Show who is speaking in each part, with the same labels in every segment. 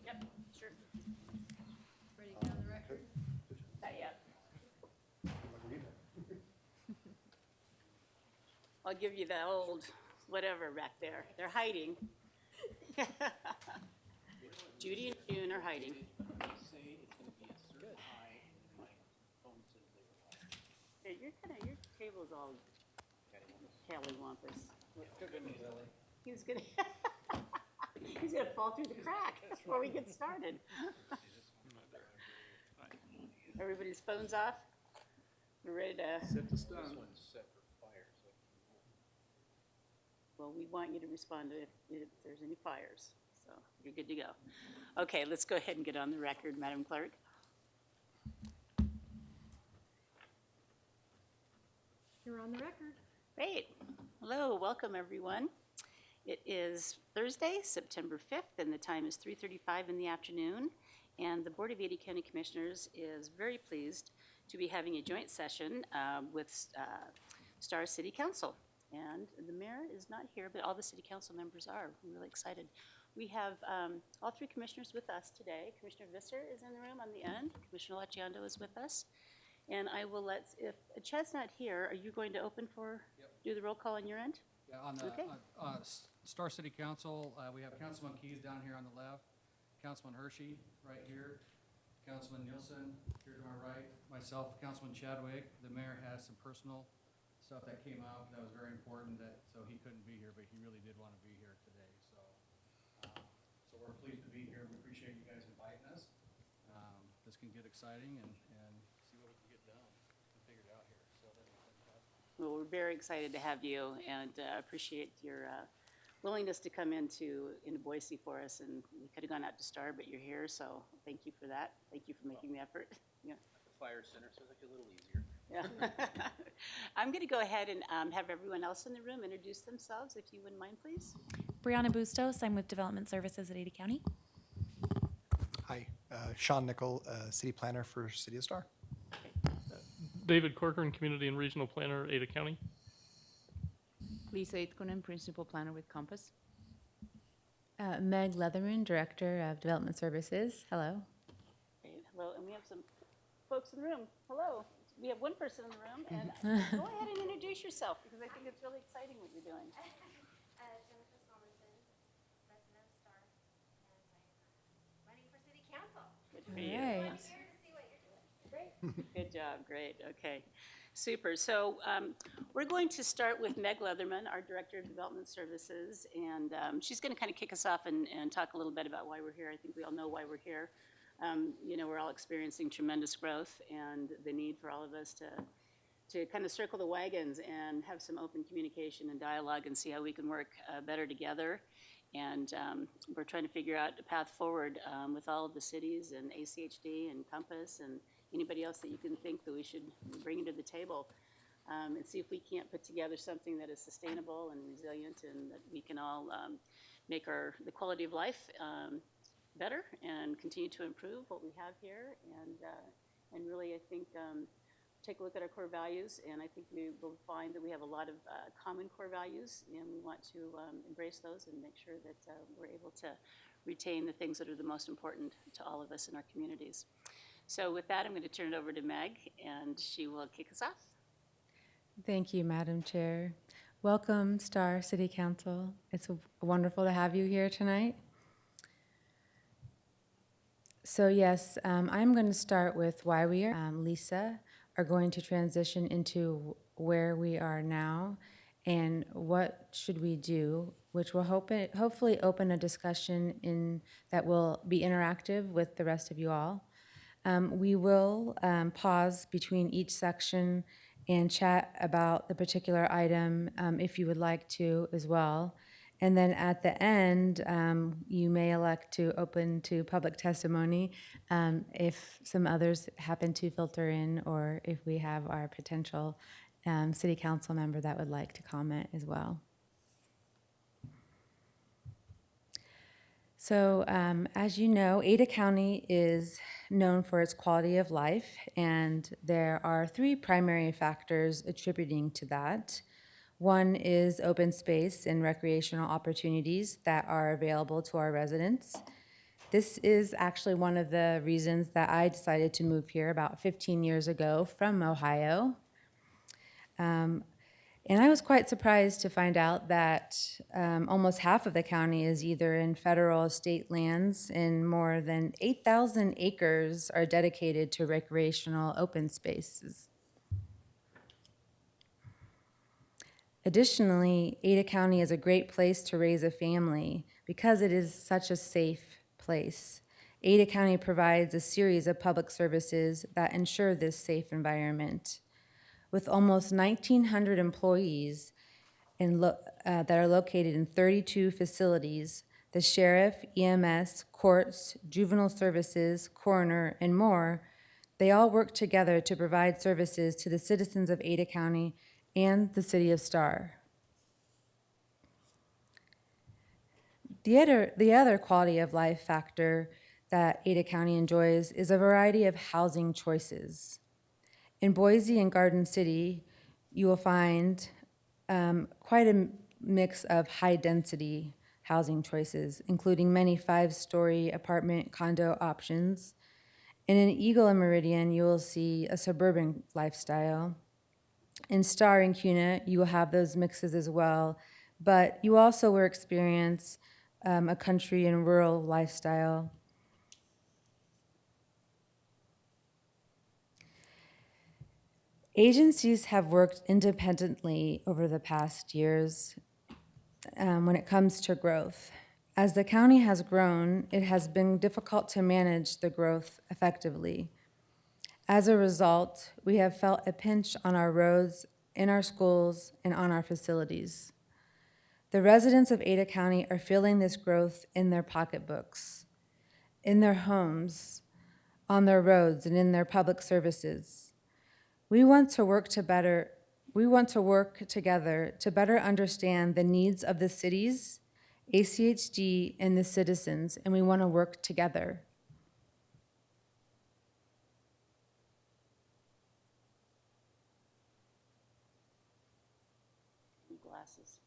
Speaker 1: Yep, sure.
Speaker 2: Ready to go on the record?
Speaker 1: Not yet. I'll give you the old whatever back there. They're hiding. Judy and June are hiding. Hey, your table's all cattywampus. He's gonna, he's gonna fall through the crack before we get started. Everybody's phones off. We're ready to.
Speaker 3: Set the stone.
Speaker 1: Well, we want you to respond to if there's any fires, so you're good to go. Okay, let's go ahead and get on the record, Madam Clerk.
Speaker 2: You're on the record.
Speaker 1: Great. Hello, welcome, everyone. It is Thursday, September 5th, and the time is 3:35 in the afternoon. And the Board of Ada County Commissioners is very pleased to be having a joint session with Star City Council. And the mayor is not here, but all the city council members are. We're really excited. We have all three commissioners with us today. Commissioner Visser is in the room on the end. Commissioner Laciando is with us. And I will if Chad's not here, are you going to open for, do the roll call on your end?
Speaker 3: Yeah, on the
Speaker 1: Okay.
Speaker 3: Star City Council, we have Councilman Keys down here on the left, Councilman Hershey right here, Councilman Nielsen here to my right, myself, Councilman Chadwick. The mayor has some personal stuff that came out that was very important, so he couldn't be here, but he really did want to be here today. So we're pleased to be here. We appreciate you guys inviting us. This can get exciting and see what we can get done and figured out here. So that's fantastic.
Speaker 1: Well, we're very excited to have you and appreciate your willingness to come into Boise for us. And we could have gone out to Star, but you're here, so thank you for that. Thank you for making the effort. Yeah.
Speaker 4: At the fire center, so it's like a little easier.
Speaker 1: Yeah. I'm going to go ahead and have everyone else in the room introduce themselves, if you wouldn't mind, please.
Speaker 5: Brianna Bustos, I'm with Development Services at Ada County.
Speaker 6: Hi, Sean Nickel, City Planner for City of Star.
Speaker 7: David Corcoran, Community and Regional Planner, Ada County.
Speaker 8: Lisa Itkonen, Principal Planner with Compass.
Speaker 5: Meg Leatherman, Director of Development Services. Hello.
Speaker 1: Great. Hello, and we have some folks in the room. Hello. We have one person in the room, and go ahead and introduce yourself, because I think it's really exciting what you're doing.
Speaker 9: Jennifer Swaminson, resident of Star, and I'm running for city council.
Speaker 1: Good for
Speaker 5: All
Speaker 1: you.
Speaker 5: right.
Speaker 9: I'm here to see what you're doing.
Speaker 1: Great. Good job. Great. Okay. Super. So we're going to start with Meg Leatherman, our Director of Development Services, and she's going to kind of kick us off and talk a little bit about why we're here. I think we all know why we're here. We're all experiencing tremendous growth and the need for all of us to kind of circle the wagons and have some open communication and dialogue and see how we can work better together. And we're trying to figure out a path forward with all of the cities and ACHD and Compass and anybody else that you can think that we should bring into the table and see if we can't put together something that is sustainable and resilient and that we can all make the quality of life better and continue to improve what we have here. And really, I think, take a look at our core values, and I think we will find that we have a lot of common core values, and we want to embrace those and make sure that we're able to retain the things that are the most important to all of us in our communities. So with that, I'm going to turn it over to Meg, and she will kick us off.
Speaker 5: Thank you, Madam Chair. Welcome, Star City Council. It's wonderful to have you here tonight. So yes, I'm going to start with why we are. Lisa are going to transition into where we are now and what should we do, which will hopefully open a discussion that will be interactive with the rest of you all. We will pause between each section and chat about the particular item if you would like to as well. And then at the end, you may elect to open to public testimony if some others happen to filter in or if we have our potential city council member that would like to comment as well. So as you know, Ada County is known for its quality of life, and there are three primary factors attributing to that. One is open space and recreational opportunities that are available to our residents. This is actually one of the reasons that I decided to move here about 15 years ago from Ohio. And I was quite surprised to find out that almost half of the county is either in federal or state lands, and more than 8,000 acres are dedicated to recreational open spaces. Additionally, Ada County is a great place to raise a family because it is such a safe place. Ada County provides a series of public services that ensure this safe environment. With almost 1,900 employees that are located in 32 facilities, the sheriff, EMS, courts, juvenile services, coroner, and more, they all work together to provide services to the citizens of Ada County and the city of Star. The other quality of life factor that Ada County enjoys is a variety of housing choices. In Boise and Garden City, you will find quite a mix of high-density housing choices, including many 5-story apartment condo options. And in Eagle and Meridian, you will see a suburban lifestyle. In Star and Cuna, you will have those mixes as well, but you also will experience a country and rural lifestyle. Agencies have worked independently over the past years when it comes to growth. As the county has grown, it has been difficult to manage the growth effectively. As a result, we have felt a pinch on our roads, in our schools, and on our facilities. The residents of Ada County are feeling this growth in their pocketbooks, in their homes, on their roads, and in their public services. We want to work together to better understand the needs of the cities, ACHD, and the citizens, and we want to work together.
Speaker 1: Glasses.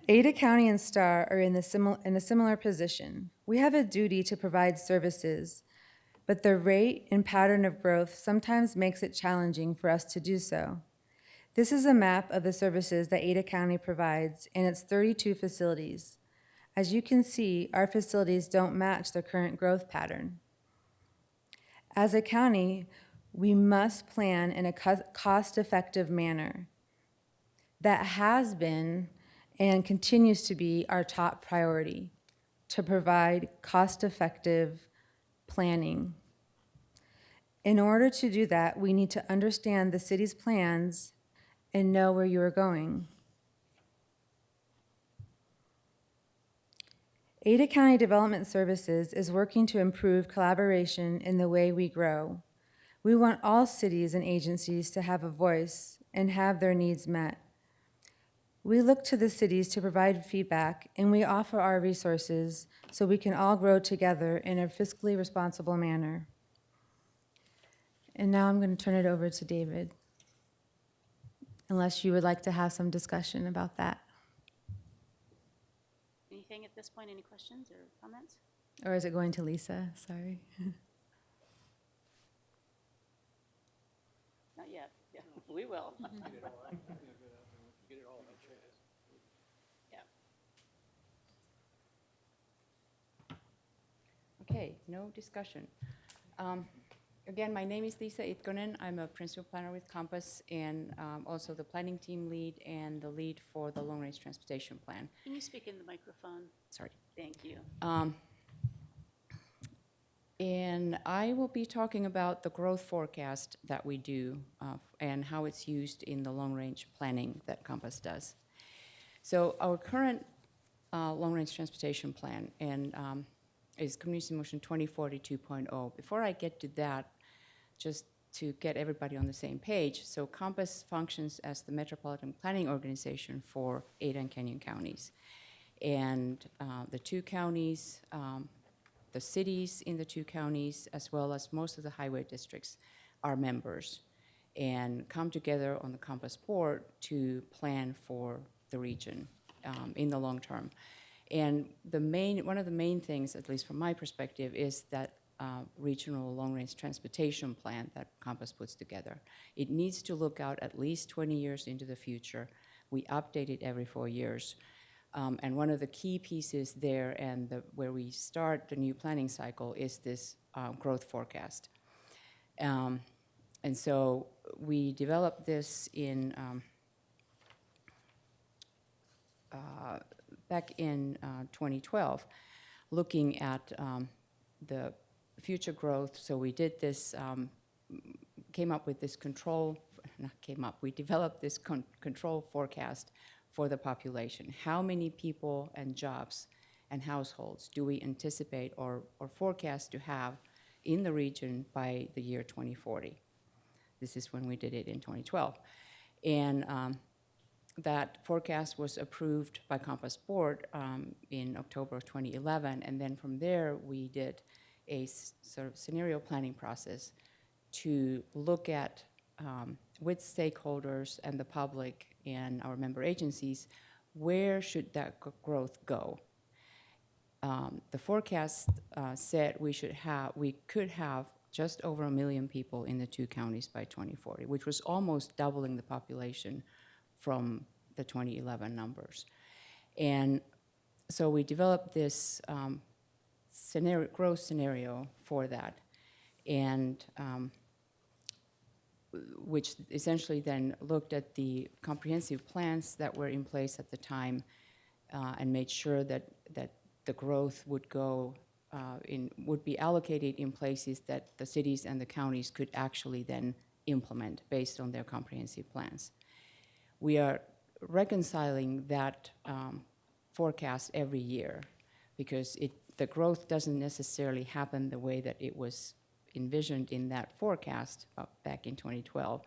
Speaker 5: Ada County and Star are in a similar position. We have a duty to provide services, but the rate and pattern of growth sometimes makes it challenging for us to do so. This is a map of the services that Ada County provides in its 32 facilities. As you can see, our facilities don't match the current growth pattern. As a county, we must plan in a cost-effective manner. That has been and continues to be our top priority, to provide cost-effective planning. In order to do that, we need to understand the city's plans and know where you are going. Ada County Development Services is working to improve collaboration in the way we grow. We want all cities and agencies to have a voice and have their needs met. We look to the cities to provide feedback, and we offer our resources so we can all grow together in a fiscally responsible manner. And now I'm going to turn it over to David, unless you would like to have some discussion about that.
Speaker 1: Anything at this point, any questions or comments?
Speaker 5: Or is it going to Lisa? Sorry.
Speaker 1: Not yet. Yeah, we will. Yeah.
Speaker 8: Okay, no discussion. Again, my name is Lisa Itkonen. I'm a principal planner with Compass and also the planning team lead and the lead for the long-range transportation plan.
Speaker 1: Can you speak in the microphone?
Speaker 8: Sorry.
Speaker 1: Thank you.
Speaker 8: And I will be talking about the growth forecast that we do and how it's used in the long-range planning that Compass does. So our current long-range transportation plan is Community Motion 2040 Before I get to that, just to get everybody on the same page, so Compass functions as the metropolitan planning organization for Ada and Canyon counties. And the two counties, the cities in the two counties, as well as most of the highway districts, are members and come together on the Compass board to plan for the region in the long term. And one of the main things, at least from my perspective, is that regional long-range transportation plan that Compass puts together. It needs to look out at least 20 years into the future. We update it every 4 years. And one of the key pieces there and where we start the new planning cycle is this growth forecast. And so we developed this back in 2012, looking at the future growth. So we did this, we developed this control forecast for the population. How many people and jobs and households do we anticipate or forecast to have in the region by the year 2040? This is when we did it in 2012. And that forecast was approved by Compass Board in October of 2011, and then from there we did a sort of scenario planning process to look at, with stakeholders and the public and our member agencies, where should that growth go? The forecast said we could have just over 1 million people in the 2 counties by 2040, which was almost doubling the population from the 2011 numbers. And so we developed this growth scenario for that, and which essentially then looked at the comprehensive plans that were in place at the time and made sure that the growth would be allocated in places that the cities and the counties could actually then implement based on their comprehensive plans. We are reconciling that forecast every year because the growth doesn't necessarily happen the way that it was envisioned in that forecast back in 2012.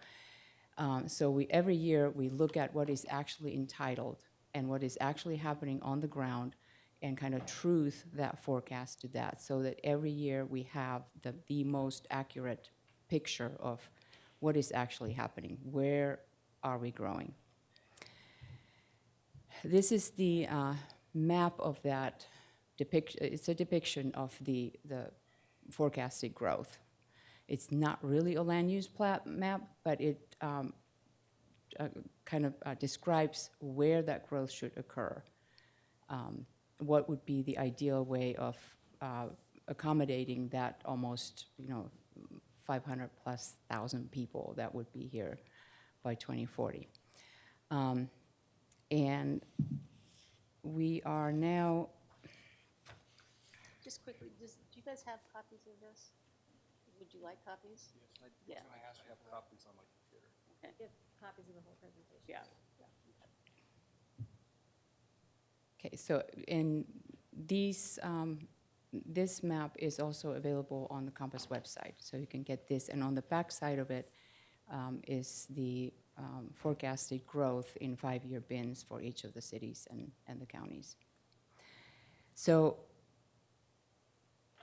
Speaker 8: So every year we look at what is actually entitled and what is actually happening on the ground and kind of truth that forecast to that, so that every year we have the most accurate picture of what is actually happening. Where are we growing? This is the map of that depiction. It's a depiction of the forecasted growth. It's not really a land use map, but it kind of describes where that growth should occur. What would be the ideal way of accommodating that almost 500,000+ people that would be here by 2040. And we are now.
Speaker 1: Just quickly, do you guys have copies of this? Would you like copies?
Speaker 4: Yes,
Speaker 1: Yeah.
Speaker 4: I actually have copies on my computer.
Speaker 1: Okay.
Speaker 2: Give copies of the whole presentation.
Speaker 1: Yeah.
Speaker 8: Okay, so in these, this map is also available on the Compass website, so you can get this. And on the back side of it is the forecasted growth in 5-year bins for each of the cities and the counties. So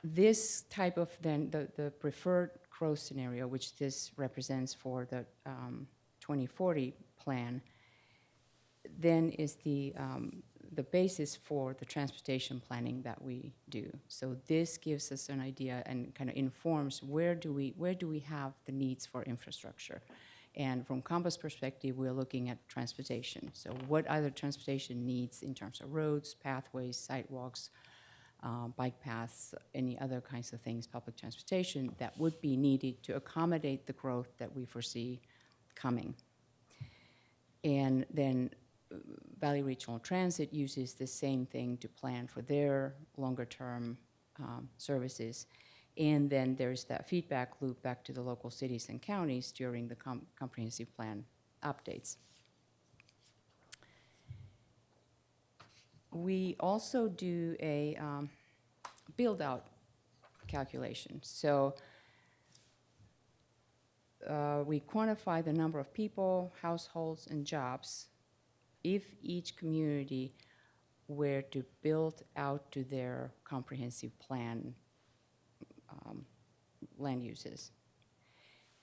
Speaker 8: this type of the preferred growth scenario, which this represents for the 2040 plan, then is the basis for the transportation planning that we do. So this gives us an idea and kind of informs where do we have the needs for infrastructure. And from Compass perspective, we're looking at transportation. So what other transportation needs in terms of roads, pathways, sidewalks, bike paths, any other kinds of things, public transportation that would be needed to accommodate the growth that we foresee coming. And then Valley Regional Transit uses the same thing to plan for their longer-term services. And then there's that feedback loop back to the local cities and counties during the comprehensive plan updates. We also do a build-out calculation. So we quantify the number of people, households, and jobs if each community were to build out to their comprehensive plan land uses.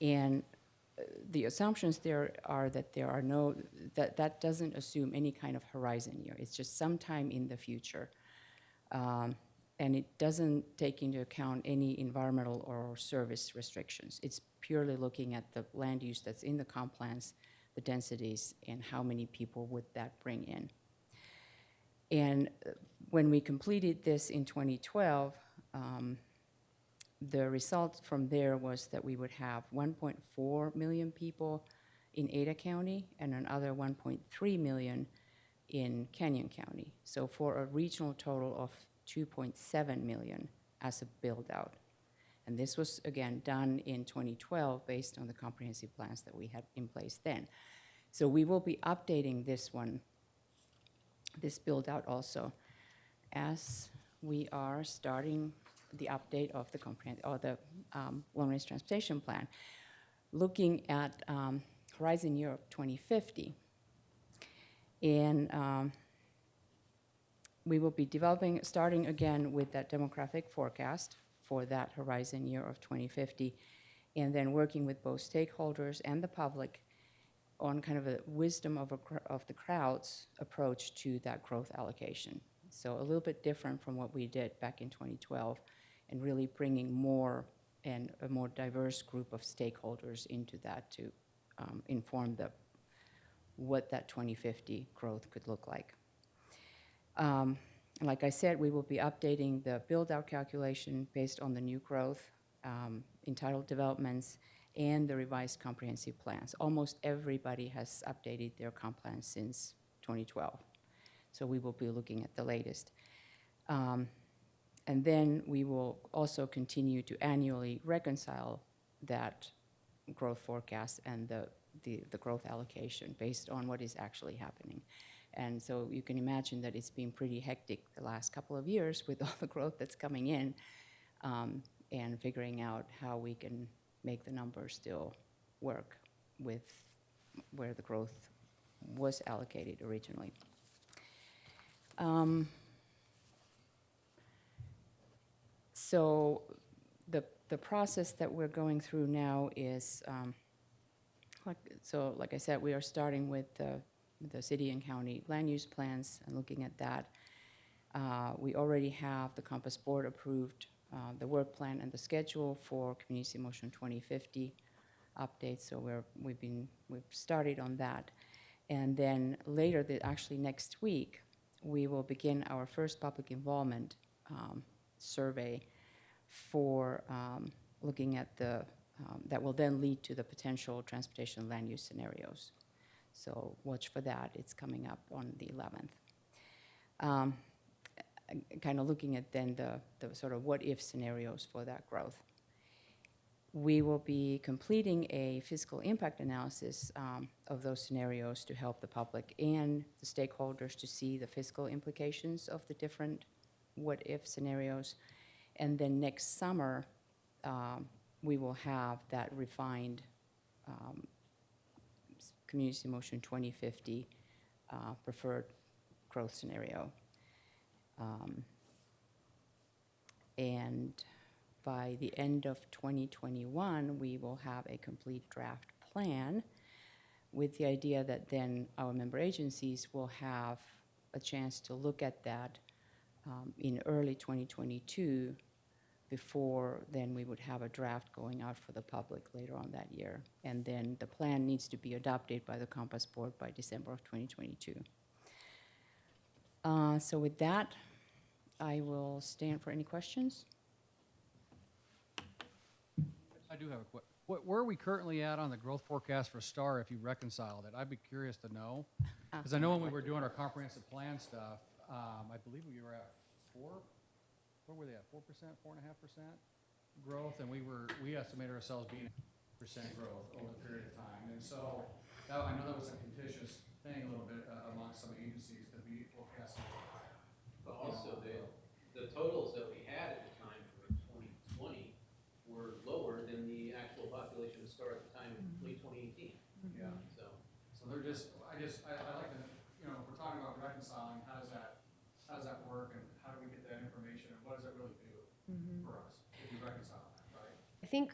Speaker 8: And the assumptions there are that there are that doesn't assume any kind of horizon year. It's just sometime in the future And it doesn't take into account any environmental or service restrictions. It's purely looking at the land use that's in the comp plans, the densities, and how many people would that bring in. And when we completed this in 2012, the result from there was that we would have 1.4 million people in Ada County and another 1.3 million in Canyon County. So for a regional total of 2.7 million as a build-out. And this was, again, done in 2012 based on the comprehensive plans that we had in place then. So we will be updating this one, this build-out also, as we are starting the update of the long-range transportation plan, looking at Horizon Europe 2050. And we will be starting again with that demographic forecast for that horizon year of 2050, and then working with both stakeholders and the public on kind of a wisdom of the crowds approach to that growth allocation. So a little bit different from what we did back in 2012, and really bringing more and a more diverse group of stakeholders into that to inform what that 2050 growth could look like. Like I said, we will be updating the build-out calculation based on the new growth, entitled developments, and the revised comprehensive plans. Almost everybody has updated their comp plans since 2012. So we will be looking at the latest. And then we will also continue to annually reconcile that growth forecast and the growth allocation based on what is actually happening. And so you can imagine that it's been pretty hectic the last couple of years with all the growth that's coming in, and figuring out how we can make the numbers still work with where the growth was allocated originally. So the process that we're going through now is, like I said, we are starting with the city and county land use plans and looking at that. We already have the Compass Board approved the work plan and the schedule for Community Motion 2050 updates. So we've started on that, and then later, actually next week, we will begin our first public involvement survey for looking at that will then lead to the potential transportation land use scenarios. So watch for that. It's coming up on the 11th. Kind of looking at then the sort of what-if scenarios for that growth. We will be completing a fiscal impact analysis of those scenarios to help the public and the stakeholders to see the fiscal implications of the different what-if scenarios. And then next summer, we will have that refined Community Motion 2050 preferred growth scenario. And by the end of 2021, we will have a complete draft plan with the idea that then our member agencies will have a chance to look at that in early 2022. Before then, we would have a draft going out for the public later on that year. And then the plan needs to be adopted by the Compass Board by December of 2022. So with that, I will stand for any questions.
Speaker 3: I do have a question. Where are we currently at on the growth forecast for STAR if you reconciled it? I'd be curious to know. Because I know when we were doing our comprehensive plan stuff, I believe we were at 4, where were they at, 4%, 4.5% growth? And we estimated ourselves being 8% growth over the period of time. And so I know that was a contentious thing a little bit amongst some agencies to be forecasting.
Speaker 10: But also the totals that we had at the time for 2020 were lower than the actual population of STAR at the time in late 2018.
Speaker 3: Yeah.
Speaker 10: So
Speaker 3: they're just, I like to, if we're talking about reconciling, how does that work, and how do we get that information, and what does it really do for us if you reconcile that, right?
Speaker 2: I think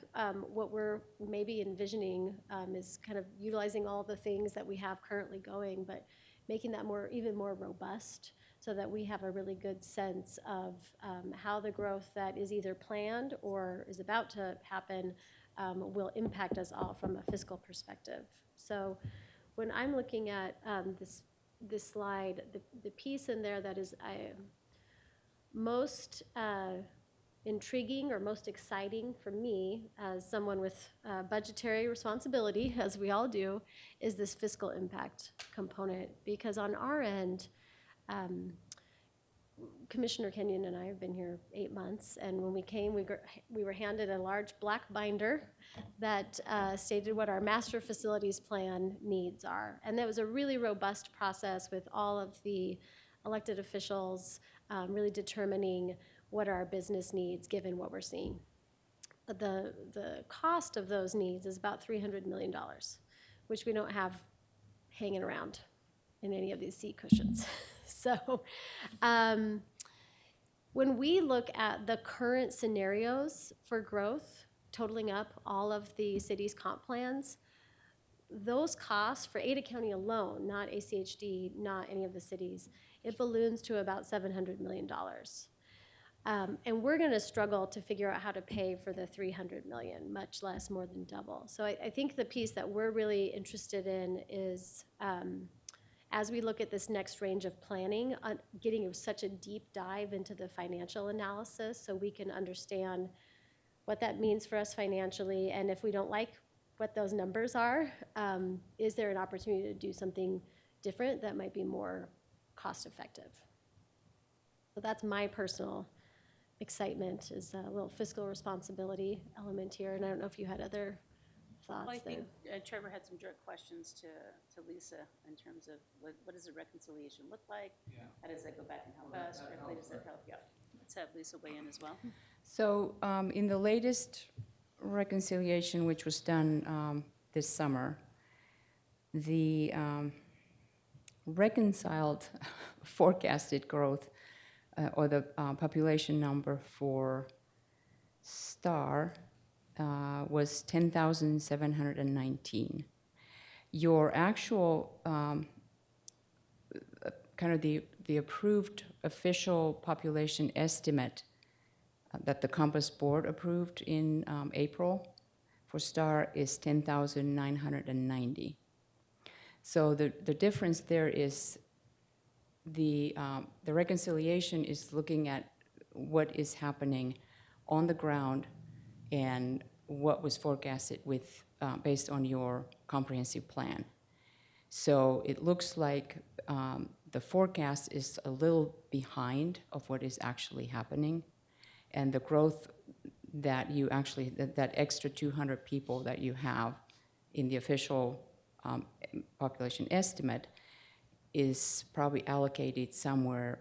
Speaker 2: what we're maybe envisioning is kind of utilizing all the things that we have currently going, but making that even more robust so that we have a really good sense of how the growth that is either planned or is about to happen will impact us all from a fiscal perspective. So when I'm looking at this slide, the piece in there that is most intriguing or most exciting for me as someone with budgetary responsibility, as we all do, is this fiscal impact component. Because on our end, Commissioner Kenyon and I have been here 8 months, and when we came, we were handed a large black binder that stated what our master facilities plan needs are. And that was a really robust process with all of the elected officials really determining what are our business needs given what we're seeing. The cost of those needs is about $300 million, which we don't have hanging around in any of these seat cushions. So when we look at the current scenarios for growth, totaling up all of the city's comp plans, those costs for Ada County alone, not ACHD, not any of the cities, it balloons to about $700 million. And we're going to struggle to figure out how to pay for the $300 million, much less more than double. So I think the piece that we're really interested in is, as we look at this next range of planning, getting such a deep dive into the financial analysis so we can understand what that means for us financially, and if we don't like what those numbers are, is there an opportunity to do something different that might be more cost effective? So that's my personal excitement, is a little fiscal responsibility element here, and I don't know if you had other thoughts
Speaker 1: Well, I
Speaker 2: there.
Speaker 1: think Trevor had some direct questions to Lisa in terms of what does the reconciliation look like?
Speaker 3: Yeah.
Speaker 1: How does that go back and help
Speaker 3: Well,
Speaker 1: us?
Speaker 3: that
Speaker 1: Directly,
Speaker 3: helps,
Speaker 1: does that
Speaker 3: right.
Speaker 1: help? Yeah. Let's have Lisa weigh in as well.
Speaker 8: So in the latest reconciliation, which was done this summer, the reconciled forecasted growth or the population number for STAR was 10,719. Your actual kind of the approved official population estimate that the Compass Board approved in April for STAR is 10,990. So the difference there is the reconciliation is looking at what is happening on the ground and what was forecasted with based on your comprehensive plan. So it looks like the forecast is a little behind of what is actually happening, and the growth that you actually, that extra 200 people that you have in the official population estimate is probably allocated somewhere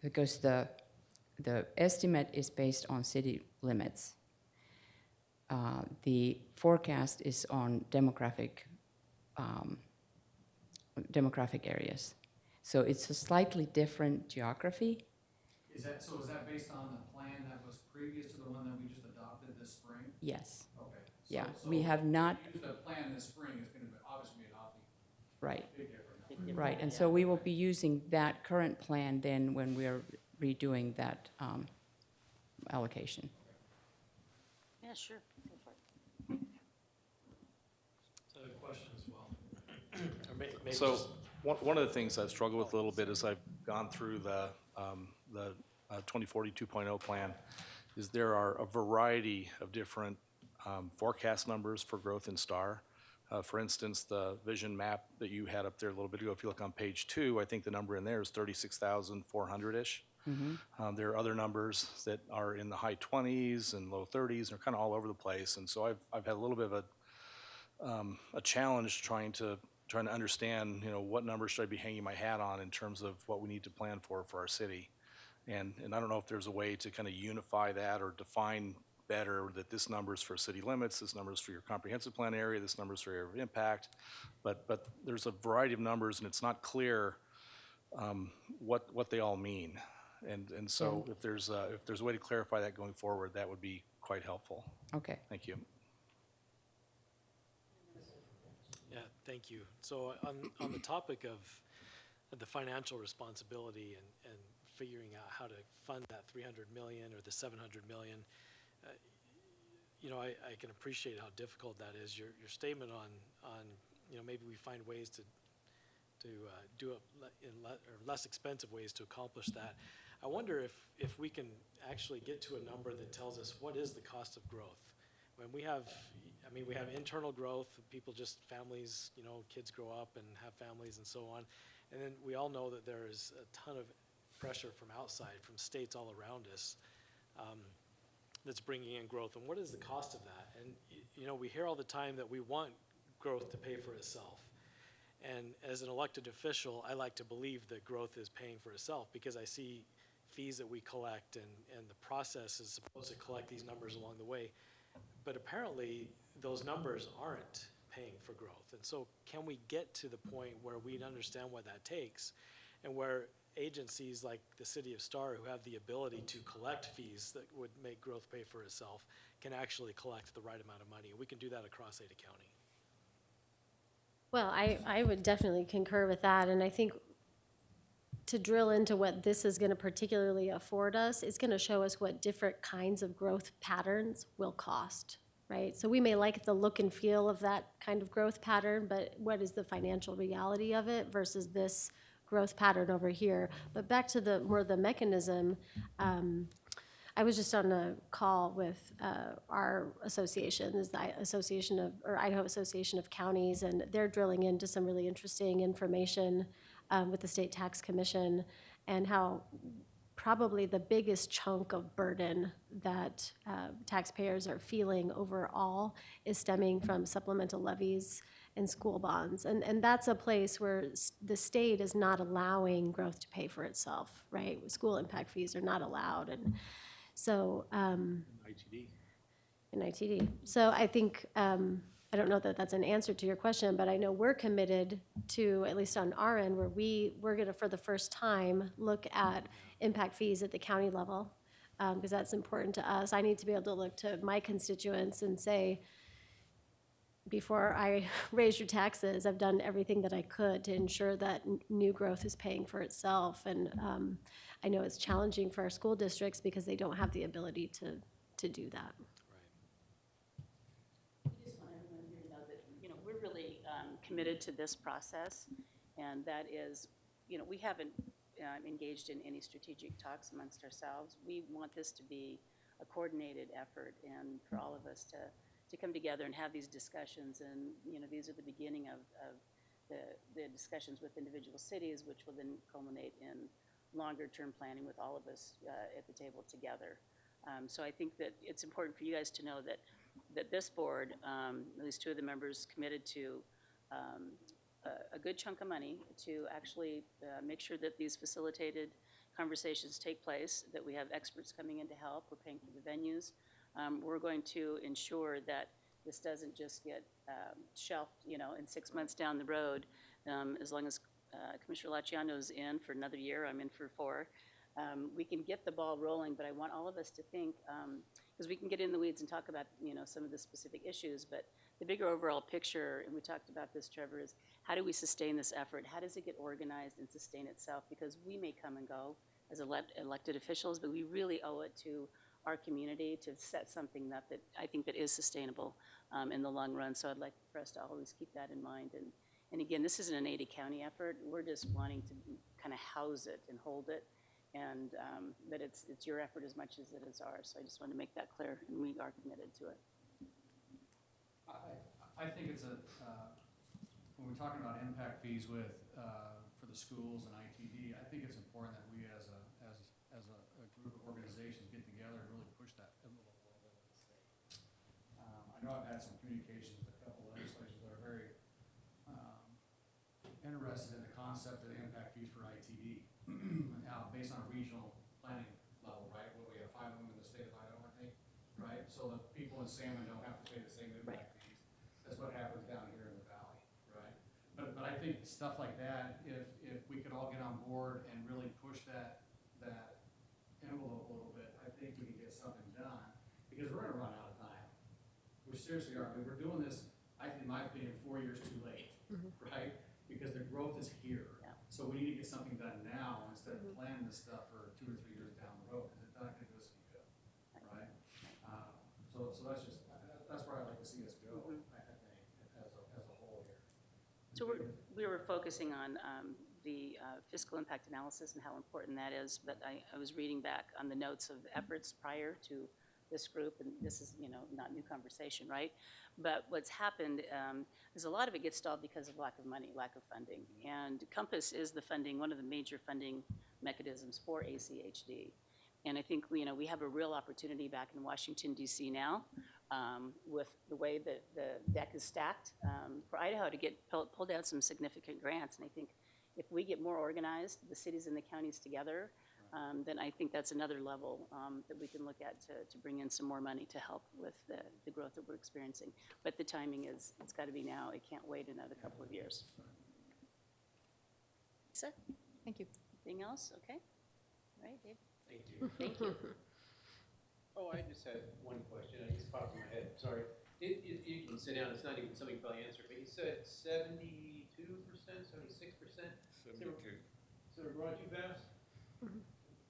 Speaker 8: because the estimate is based on city limits. The forecast is on demographic areas. So it's a slightly different geography.
Speaker 3: Is that based on the plan that was previous to the one that we just adopted this spring?
Speaker 8: Yes,
Speaker 3: Okay.
Speaker 8: yeah, we have not,
Speaker 3: If you use the plan this spring, it's gonna obviously be an
Speaker 8: right,
Speaker 3: big difference.
Speaker 1: Big difference.
Speaker 8: right. And so we will be using that current plan then when we're redoing that allocation.
Speaker 1: Yeah, sure. Go for it.
Speaker 7: So a question as well.
Speaker 4: So, one of the things I've struggled with a little bit as I've gone through the 2040 2.0 plan is there are a variety of different forecast numbers for growth in STAR. For instance, the vision map that you had up there a little bit ago, if you look on page 2, I think the number in there is 36,400-ish. There are other numbers that are in the high 20s and low 30s, and are kind of all over the place. And so I've had a little bit of a challenge trying to understand, what numbers should I be hanging my hat on in terms of what we need to plan for our city. And I don't know if there's a way to kind of unify that or define better that this number is for city limits, this number is for your comprehensive plan area, this number is for area of impact. But there's a variety of numbers, and it's not clear what they all mean. And so if there's a way to clarify that going forward, that would be quite helpful.
Speaker 8: Okay.
Speaker 4: Thank you.
Speaker 11: Yeah, thank you. So on the topic of the financial responsibility and figuring out how to fund that 300 million or the 700 million. You know, I can appreciate how difficult that is. Your statement on you know, maybe we find ways to do it in or less expensive ways to accomplish that. I wonder if we can actually get to a number that tells us what is the cost of growth. When we have, I mean, we have internal growth, people just, families, you know, kids grow up and have families and so on. And then we all know that there is a ton of pressure from outside, from states all around us, that's bringing in growth. And what is the cost of that? And, you know, we hear all the time that we want growth to pay for itself. And as an elected official, I like to believe that growth is paying for itself because I see fees that we collect and the process is supposed to collect these numbers along the way. But apparently, those numbers aren't paying for growth. And so can we get to the point where we understand what that takes and where agencies like the City of Star, who have the ability to collect fees that would make growth pay for itself, can actually collect the right amount of money? We can do that across Ada County.
Speaker 2: Well, I would definitely concur with that, and I think to drill into what this is going to particularly afford us, it's going to show us what different kinds of growth patterns will cost, right? So we may like the look and feel of that kind of growth pattern, but what is the financial reality of it versus this growth pattern over here? But back to the more the mechanism, I was just on a call with our association, is the Association of, or Idaho Association of Counties, and they're drilling into some really interesting information with the State Tax Commission and how probably the biggest chunk of burden that taxpayers are feeling overall is stemming from supplemental levies and school bonds. And that's a place where the state is not allowing growth to pay for itself, right? School impact fees are not allowed. And so,
Speaker 4: ITD.
Speaker 2: in ITD. So I think, I don't know that that's an answer to your question, but I know we're committed to, at least on our end, where we're gonna, for the first time, look at impact fees at the county level, because that's important to us. I need to be able to look to my constituents and say, before I raise your taxes, I've done everything that I could to ensure that new growth is paying for itself. And I know it's challenging for our school districts because they don't have the ability to do that.
Speaker 1: I just want everyone here to know that, you know, we're really committed to this process, and that is, you know, we haven't engaged in any strategic talks amongst ourselves. We want this to be a coordinated effort and for all of us to come together and have these discussions. And, you know, these are the beginning of the discussions with individual cities, which will then culminate in longer-term planning with all of us at the table together. So I think that it's important for you guys to know that this board, at least two of the members, committed to a good chunk of money to actually make sure that these facilitated conversations take place, that we have experts coming in to help. We're paying for the venues. We're going to ensure that this doesn't just get shelved, you know, in 6 months down the road. As long as Commissioner Laciano's in for another year, I'm in for 4. We can get the ball rolling, but I want all of us to think, because we can get in the weeds and talk about, you know, some of the specific issues, but the bigger overall picture, and we talked about this, Trevor, is how do we sustain this effort? How does it get organized and sustain itself? Because we may come and go as elected officials, but we really owe it to our community to set something that I think that is sustainable in the long run. So I'd like for us to always keep that in mind. And again, this isn't an Ada County effort. We're just wanting to kind of house it and hold it, and that it's your effort as much as it is ours. So I just want to make that clear, and we are committed to it.
Speaker 3: I think it's when we're talking about impact fees with, for the schools and ITD, I think it's important that we as a group of organizations get together and really push that a little bit with the state. I know I've had some communications with a couple of legislators that are very interested in the concept of impact fees for ITD, based on a regional planning level, right? Where we have 5 of them in the state of Idaho, I think, right? So the people in Salmon don't have to pay the same impact fees. That's what happens down here in the valley, right? But I think stuff like that, if we could all get on board and really push that envelope a little bit, I think we can get something done, because we're gonna run out of time. We seriously are. I mean, we're doing this, I think, in my opinion, 4 years too late, right? Because the growth is here.
Speaker 1: Yeah.
Speaker 3: So we need to get something done now instead of planning this stuff for 2 or 3 years down the road, because it's not gonna do us any good, right? So that's just, that's where I'd like to see us go, I think, as a whole here.
Speaker 1: So we were focusing on the fiscal impact analysis and how important that is, but I was reading back on the notes of efforts prior to this group, and this is, not new conversation, right? But what's happened is a lot of it gets stalled because of lack of money, lack of funding. And Compass is the funding, one of the major funding mechanisms for ACHD. And I think, we have a real opportunity back in Washington, D.C. now, with the way that the deck is stacked, for Idaho to get pulled out some significant grants. And I think if we get more organized, the cities and the counties together, then I think that's another level that we can look at to bring in some more money to help with the growth that we're experiencing. But the timing is, it's got to be now. It can't wait another couple of years. Lisa?
Speaker 8: Thank you.
Speaker 1: Anything else? Okay. All right, Dave?
Speaker 10: Thank you.
Speaker 1: Thank you.
Speaker 10: Oh, I just had one question. I just popped in my head. Sorry. You can sit down. It's not even something you probably answered, but you said 72%, 76%? 72. So we're going too fast?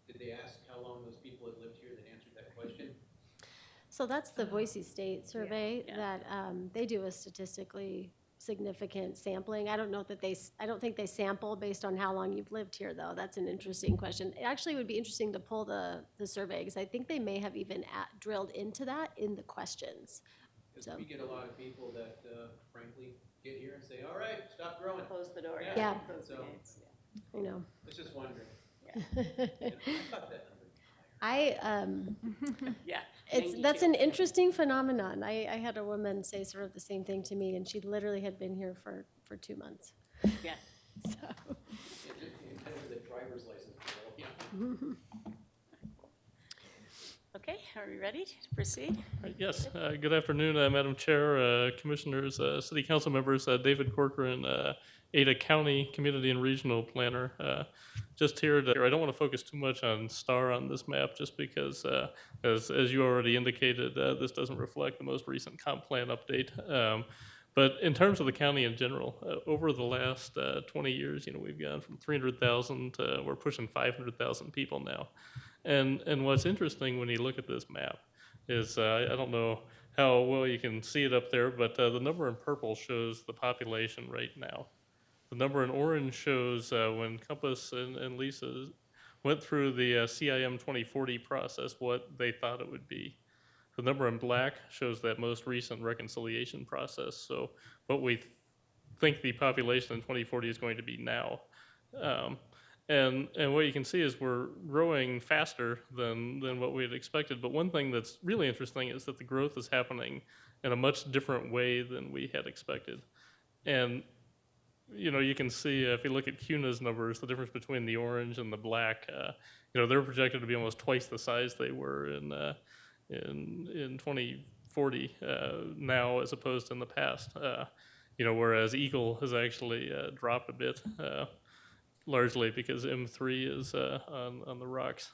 Speaker 10: Did they ask how long those people had lived here that answered that question?
Speaker 2: So that's the Boise State survey
Speaker 1: yeah.
Speaker 2: that they do a statistically significant sampling. I don't think they sample based on how long you've lived here, though. That's an interesting question. It actually would be interesting to pull the survey, because I think they may have even drilled into that in the questions.
Speaker 10: Because
Speaker 2: So.
Speaker 10: we get a lot of people that frankly get here and say, all right, stop growing.
Speaker 1: Close the door.
Speaker 2: Yeah.
Speaker 1: Close the
Speaker 10: So-
Speaker 1: gates.
Speaker 2: I know.
Speaker 10: I was just wondering.
Speaker 1: Yeah.
Speaker 10: I thought that number.
Speaker 1: Yeah. Thank you,
Speaker 2: That's
Speaker 1: too.
Speaker 2: an interesting phenomenon. I had a woman say sort of the same thing to me, and she literally had been here for 2 months.
Speaker 1: Yeah.
Speaker 2: So.
Speaker 10: Kind of the driver's license. Bill. Yeah.
Speaker 1: Okay, are we ready to proceed?
Speaker 7: Yes, good afternoon, Madam Chair, Commissioners, City Council members, David Corcoran, Ada County Community and Regional Planner. Just here, I don't want to focus too much on STAR on this map, just because, as you already indicated, this doesn't reflect the most recent comp plan update. But in terms of the county in general, over the last 20 years, we've gone from 300,000 to we're pushing 500,000 people now. And what's interesting when you look at this map is, I don't know how well you can see it up there, but the number in purple shows the population right now. The number in orange shows when Compass and Lisa went through the CIM 2040 process, what they thought it would be. The number in black shows that most recent reconciliation process, so what we think the population in 2040 is going to be now. And what you can see is we're growing faster than what we had expected. But one thing that's really interesting is that the growth is happening in a much different way than we had expected. And you can see if you look at CUNA's numbers, the difference between the orange and the black. They're projected to be almost twice the size they were in 2040 now, as opposed to in the past. Whereas Eagle has actually dropped a bit. Largely because M3 is on the rocks.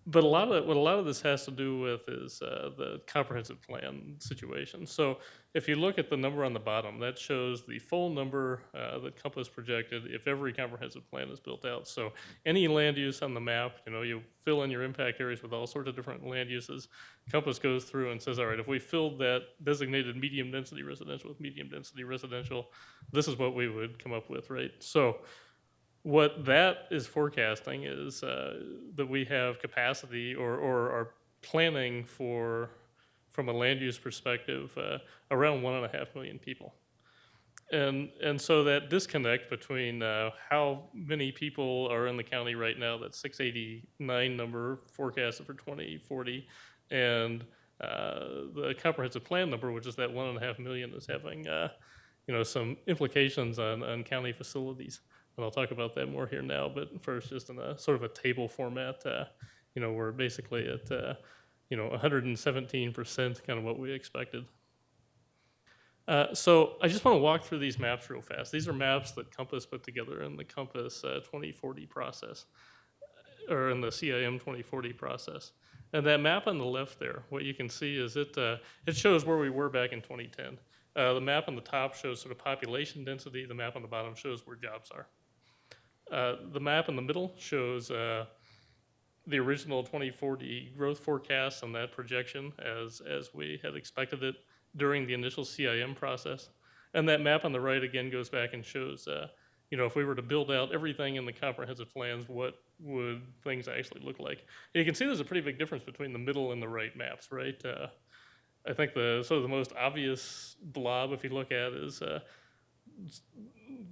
Speaker 7: But what a lot of this has to do with is the comprehensive plan situation. So if you look at the number on the bottom, that shows the full number that Compass projected if every comprehensive plan is built out. So any land use on the map, you fill in your impact areas with all sorts of different land uses. Compass goes through and says, all right, if we filled that designated medium density residential with medium density residential, this is what we would come up with, right? So what that is forecasting is that we have capacity or are planning for, from a land use perspective, around 1.5 million people. And so that disconnect between how many people are in the county right now, that 689 number forecasted for 2040, and the comprehensive plan number, which is that 1.5 million, is having some implications on county facilities. And I'll talk about that more here now, but first, just in a sort of a table format, we're basically at 117%, kind of what we expected. So I just want to walk through these maps real fast. These are maps that Compass put together in the Compass 2040 process, or in the CIM 2040 process. And that map on the left there, what you can see is it shows where we were back in 2010. The map on the top shows sort of population density. The map on the bottom shows where jobs are. The map in the middle shows the original 2040 growth forecast and that projection as we had expected it during the initial CIM process. And that map on the right again goes back and shows, if we were to build out everything in the comprehensive plans, what would things actually look like? And you can see there's a pretty big difference between the middle and the right maps, right? I think the most obvious blob, if you look at, is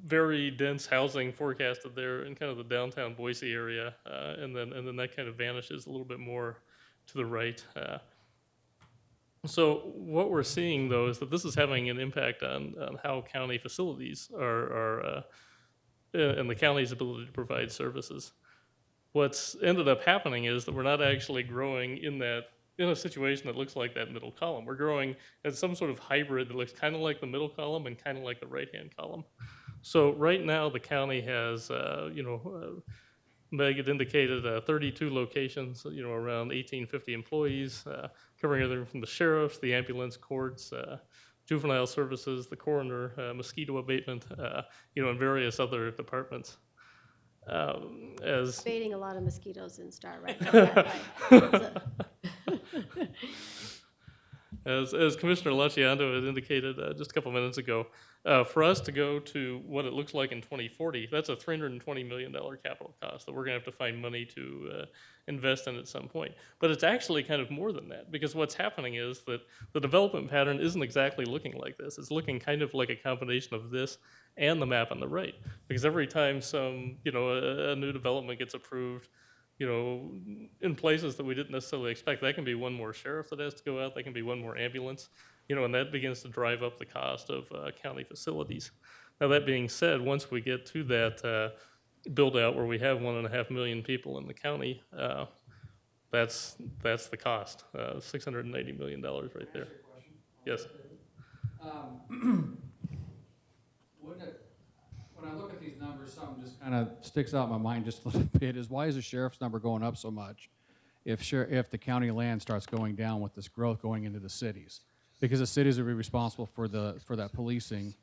Speaker 7: very dense housing forecasted there in kind of the downtown Boise area, and then that kind of vanishes a little bit more to the right. So what we're seeing, though, is that this is having an impact on how county facilities are and the county's ability to provide services. What's ended up happening is that we're not actually growing in a situation that looks like that middle column. We're growing as some sort of hybrid that looks kind of like the middle column and kind of like the right-hand column. So right now, the county has, Meg had indicated 32 locations, around 1,850 employees, covering everything from the sheriffs, the ambulance, courts, juvenile services, the coroner, mosquito abatement, and various other departments.
Speaker 2: Baiting a lot of mosquitoes in Star right now.
Speaker 7: As Commissioner Laciando had indicated just a couple minutes ago, for us to go to what it looks like in 2040, that's a $320 million capital cost that we're going to have to find money to invest in at some point. But it's actually kind of more than that, because what's happening is that the development pattern isn't exactly looking like this. It's looking kind of like a combination of this and the map on the right. Because every time a new development gets approved, in places that we didn't necessarily expect, that can be one more sheriff that has to go out, that can be one more ambulance, and that begins to drive up the cost of county facilities. Now, that being said, once we get to that build out where we have 1.5 million people in the county, that's the cost, $680 million right there. Yes.
Speaker 3: When I look at these numbers, something just kind of sticks out in my mind just a little bit, is why is the sheriff's number going up so much if the county land starts going down with this growth going into the cities? Because the cities will be responsible for that policing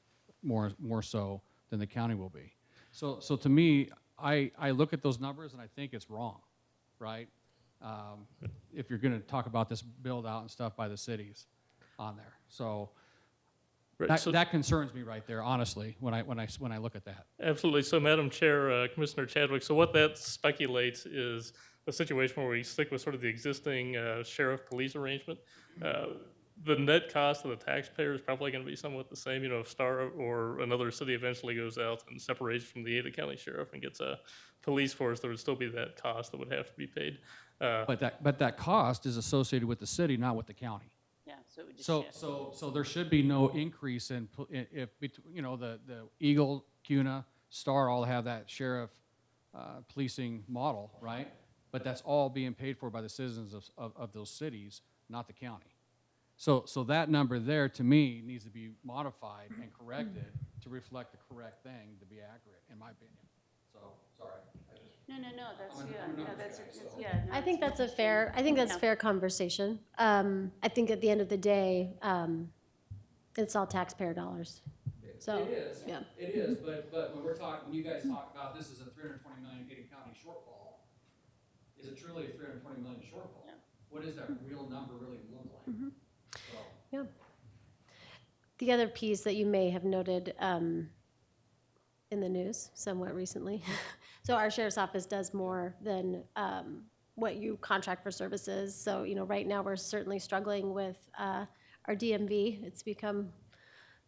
Speaker 3: more so than the county will be. So to me, I look at those numbers and I think it's wrong, right? If you're going to talk about this build out and stuff by the cities on there. So that concerns me right there, honestly, when I look at that.
Speaker 7: Absolutely. So, Madam Chair, Commissioner Chadwick, so what that speculates is a situation where we stick with sort of the existing sheriff-police arrangement. The net cost of the taxpayer is probably going to be somewhat the same. If Star or another city eventually goes out and separates from the Ada County Sheriff and gets a police force, there would still be that cost that would have to be paid.
Speaker 3: But that cost is associated with the city, not with the county.
Speaker 1: Yeah, so it would just shift.
Speaker 3: So there should be no increase in if the Eagle, CUNA, Star all have that sheriff policing model, right? But that's all being paid for by the citizens of those cities, not the county. So that number there, to me, needs to be modified and corrected to reflect the correct thing to be accurate, in my opinion. So, sorry.
Speaker 1: No,
Speaker 2: I think that's a fair conversation. I think at the end of the day, it's all taxpayer dollars. So,
Speaker 3: It is.
Speaker 2: yeah.
Speaker 3: It is, but when you guys talk about this as a 320 million Ada County shortfall, is it truly a 320 million shortfall?
Speaker 1: Yeah.
Speaker 3: What does that real number really look like? So.
Speaker 2: Yeah. The other piece that you may have noted in the news somewhat recently. So our sheriff's office does more than what you contract for services. So, right now we're certainly struggling with our DMV. It's become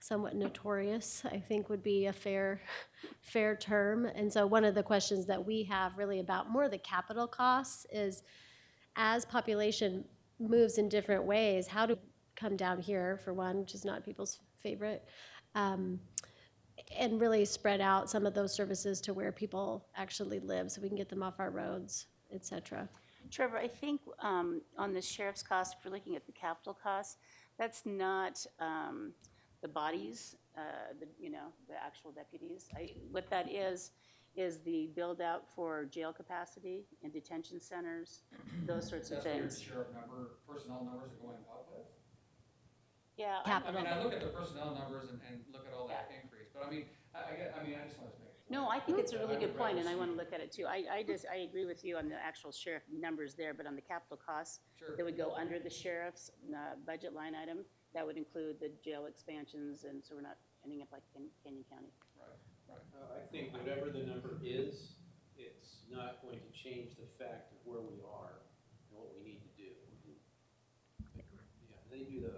Speaker 2: somewhat notorious, I think would be a fair term. And so one of the questions that we have really about more of the capital costs is, as population moves in different ways, how do we come down here, for one, which is not people's favorite, and really spread out some of those services to where people actually live so we can get them off our roads, et cetera.
Speaker 1: Trevor, I think on the sheriff's cost, if we're looking at the capital costs, that's not the bodies, the actual deputies. What that is the build out for jail capacity and detention centers, those sorts of things.
Speaker 3: Sheriff personnel numbers are going up with?
Speaker 1: Yeah.
Speaker 3: I mean, I look at the personnel numbers and look at all that increase, but I mean, I just want to make.
Speaker 1: No, I think it's a really
Speaker 3: I
Speaker 1: good
Speaker 3: would
Speaker 1: point,
Speaker 3: rather
Speaker 1: and I want to
Speaker 3: see-
Speaker 1: look at it too. I agree with you on the actual sheriff numbers there, but on the capital costs,
Speaker 3: Sure.
Speaker 1: that would go under the sheriff's budget line item, that would include the jail expansions, and so we're not ending up like Canyon County.
Speaker 3: Right.
Speaker 10: I think whatever the number is, it's not going to change the fact of where we are and what we need to do. Yeah, they do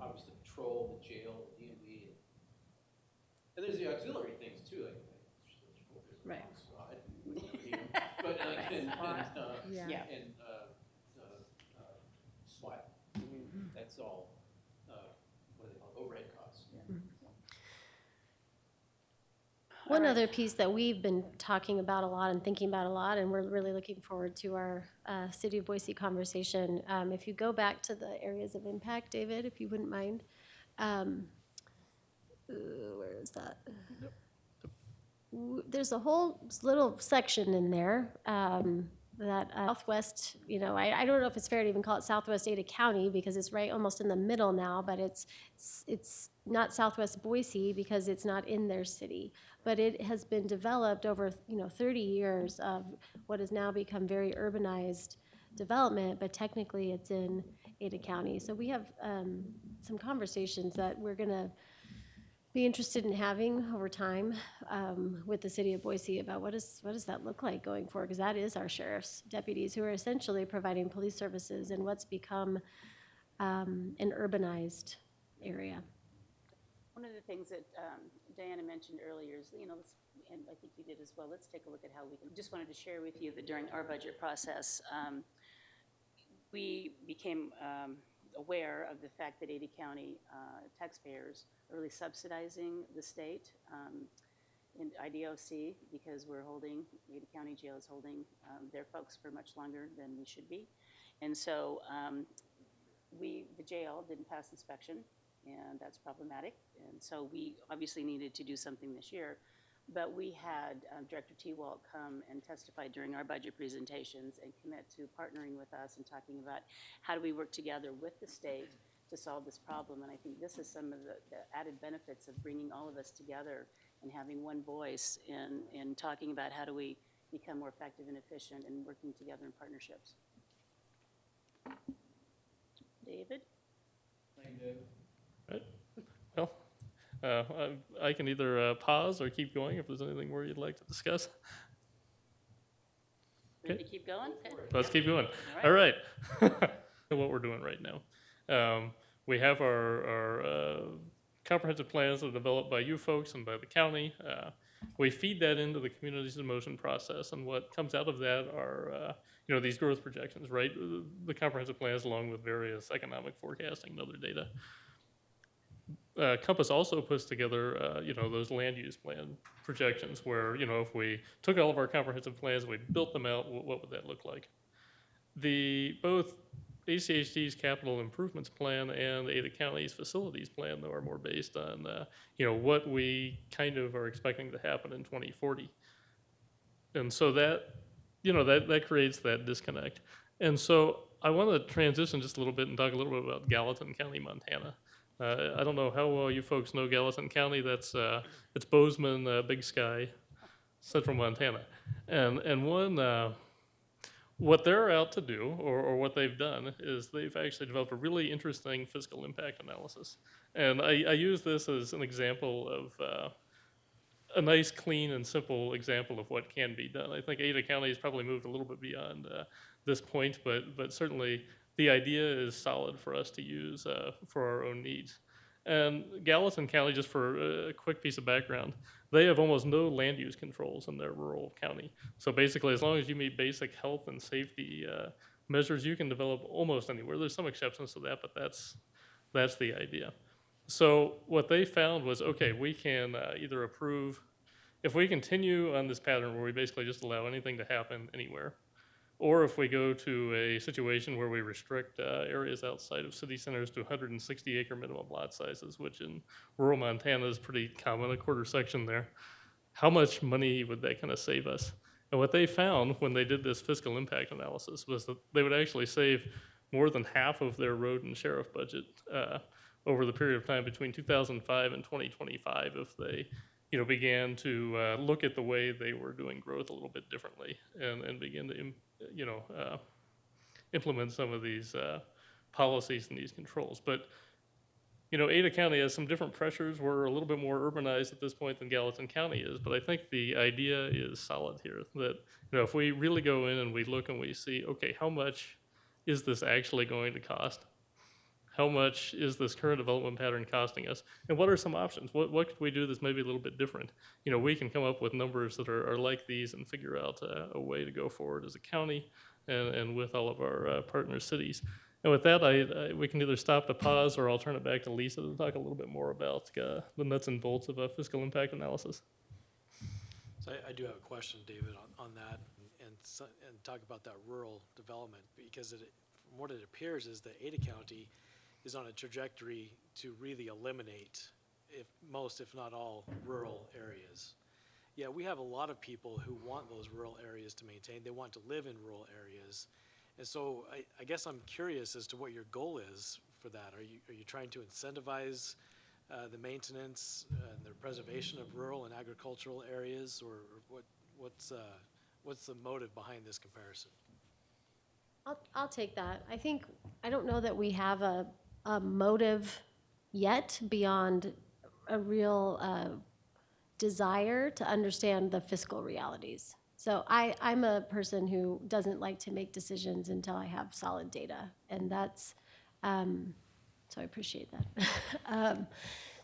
Speaker 10: obviously the patrol, the jail, the DMV, and there's the auxiliary things too, like there's a
Speaker 1: Right.
Speaker 10: bomb squad, but like,
Speaker 1: Yeah.
Speaker 10: and SWAT, I mean, that's all, what do they call it, overhead costs.
Speaker 2: One other piece that we've been talking about a lot and thinking about a lot, and we're really looking forward to our City of Boise conversation. If you go back to the areas of impact, David, if you wouldn't mind. Where is that? There's a whole little section in there that Southwest, I don't know if it's fair to even call it Southwest Ada County because it's right almost in the middle now, but it's not Southwest Boise because it's not in their city. But it has been developed over 30 years of what has now become very urbanized development, but technically it's in Ada County. So we have some conversations that we're gonna be interested in having over time with the city of Boise about what does that look like going forward, because that is our sheriff's deputies who are essentially providing police services in what's become an urbanized area.
Speaker 1: One of the things that Diana mentioned earlier is, and I think you did as well, let's take a look at how we can, just wanted to share with you that during our budget process, we became aware of the fact that Ada County taxpayers are really subsidizing the state in IDOC because Ada County Jail is holding their folks for much longer than we should be. And so the jail didn't pass inspection, and that's problematic. And so we obviously needed to do something this year. But we had Director T-Walt come and testify during our budget presentations and commit to partnering with us and talking about how do we work together with the state to solve this problem. And I think this is some of the added benefits of bringing all of us together and having one voice in talking about how do we become more effective and efficient and working together in partnerships. David?
Speaker 3: Thank you, David.
Speaker 7: Right. Well, I can either pause or keep going if there's anything more you'd like to discuss.
Speaker 1: Ready to keep going? Okay.
Speaker 7: Let's keep going.
Speaker 1: All
Speaker 7: All right. What we're doing right now. We have our comprehensive plans that are developed by you folks and by the county. We feed that into the communities in motion process, and what comes out of that are these growth projections, right? The comprehensive plans along with various economic forecasting and other data. Compass also puts together, those land use plan projections where, if we took all of our comprehensive plans, we built them out, what would that look like? Both ACHD's capital improvements plan and Ada County's facilities plan, though, are more based on, what we kind of are expecting to happen in 2040. And so that creates that disconnect. And so I want to transition just a little bit and talk a little bit about Gallatin County, Montana. I don't know how well you folks know Gallatin County. It's Bozeman, Big Sky, central Montana. And what they're out to do, or what they've done, is they've actually developed a really interesting fiscal impact analysis. And I use this as an example of a nice, clean, and simple example of what can be done. I think Ada County has probably moved a little bit beyond this point, but certainly the idea is solid for us to use for our own needs. And Gallatin County, just for a quick piece of background, they have almost no land use controls in their rural county. So basically, as long as you meet basic health and safety measures, you can develop almost anywhere. There's some exceptions to that, but that's the idea. So what they found was, okay, we can either approve, if we continue on this pattern where we basically just allow anything to happen anywhere, or if we go to a situation where we restrict areas outside of city centers to 160-acre minimum lot sizes, which in rural Montana is pretty common, a quarter section there, how much money would that kind of save us? And what they found when they did this fiscal impact analysis was that they would actually save more than half of their road and sheriff budget over the period of time between 2005 and 2025 if they, began to look at the way they were doing growth a little bit differently and begin to, implement some of these policies and these controls. But Ada County has some different pressures. We're a little bit more urbanized at this point than Gallatin County is, but I think the idea is solid here that, if we really go in and we look and we see, okay, how much is this actually going to cost? How much is this current development pattern costing us? And what are some options? What could we do that's maybe a little bit different? We can come up with numbers that are like these and figure out a way to go forward as a county and with all of our partner cities. And with that, we can either stop to pause, or I'll turn it back to Lisa to talk a little bit more about the nuts and bolts of a fiscal impact analysis.
Speaker 11: So I do have a question, David, on that, and talk about that rural development, because from what it appears is that Ada County is on a trajectory to really eliminate most, if not all, rural areas. Yeah, we have a lot of people who want those rural areas to maintain. They want to live in rural areas. And so I guess I'm curious as to what your goal is for that. Are you trying to incentivize the maintenance and the preservation of rural and agricultural areas, or what's the motive behind this comparison?
Speaker 2: I'll take that. I don't know that we have a motive yet beyond a real desire to understand the fiscal realities. So I'm a person who doesn't like to make decisions until I have solid data, and that's, so I appreciate that.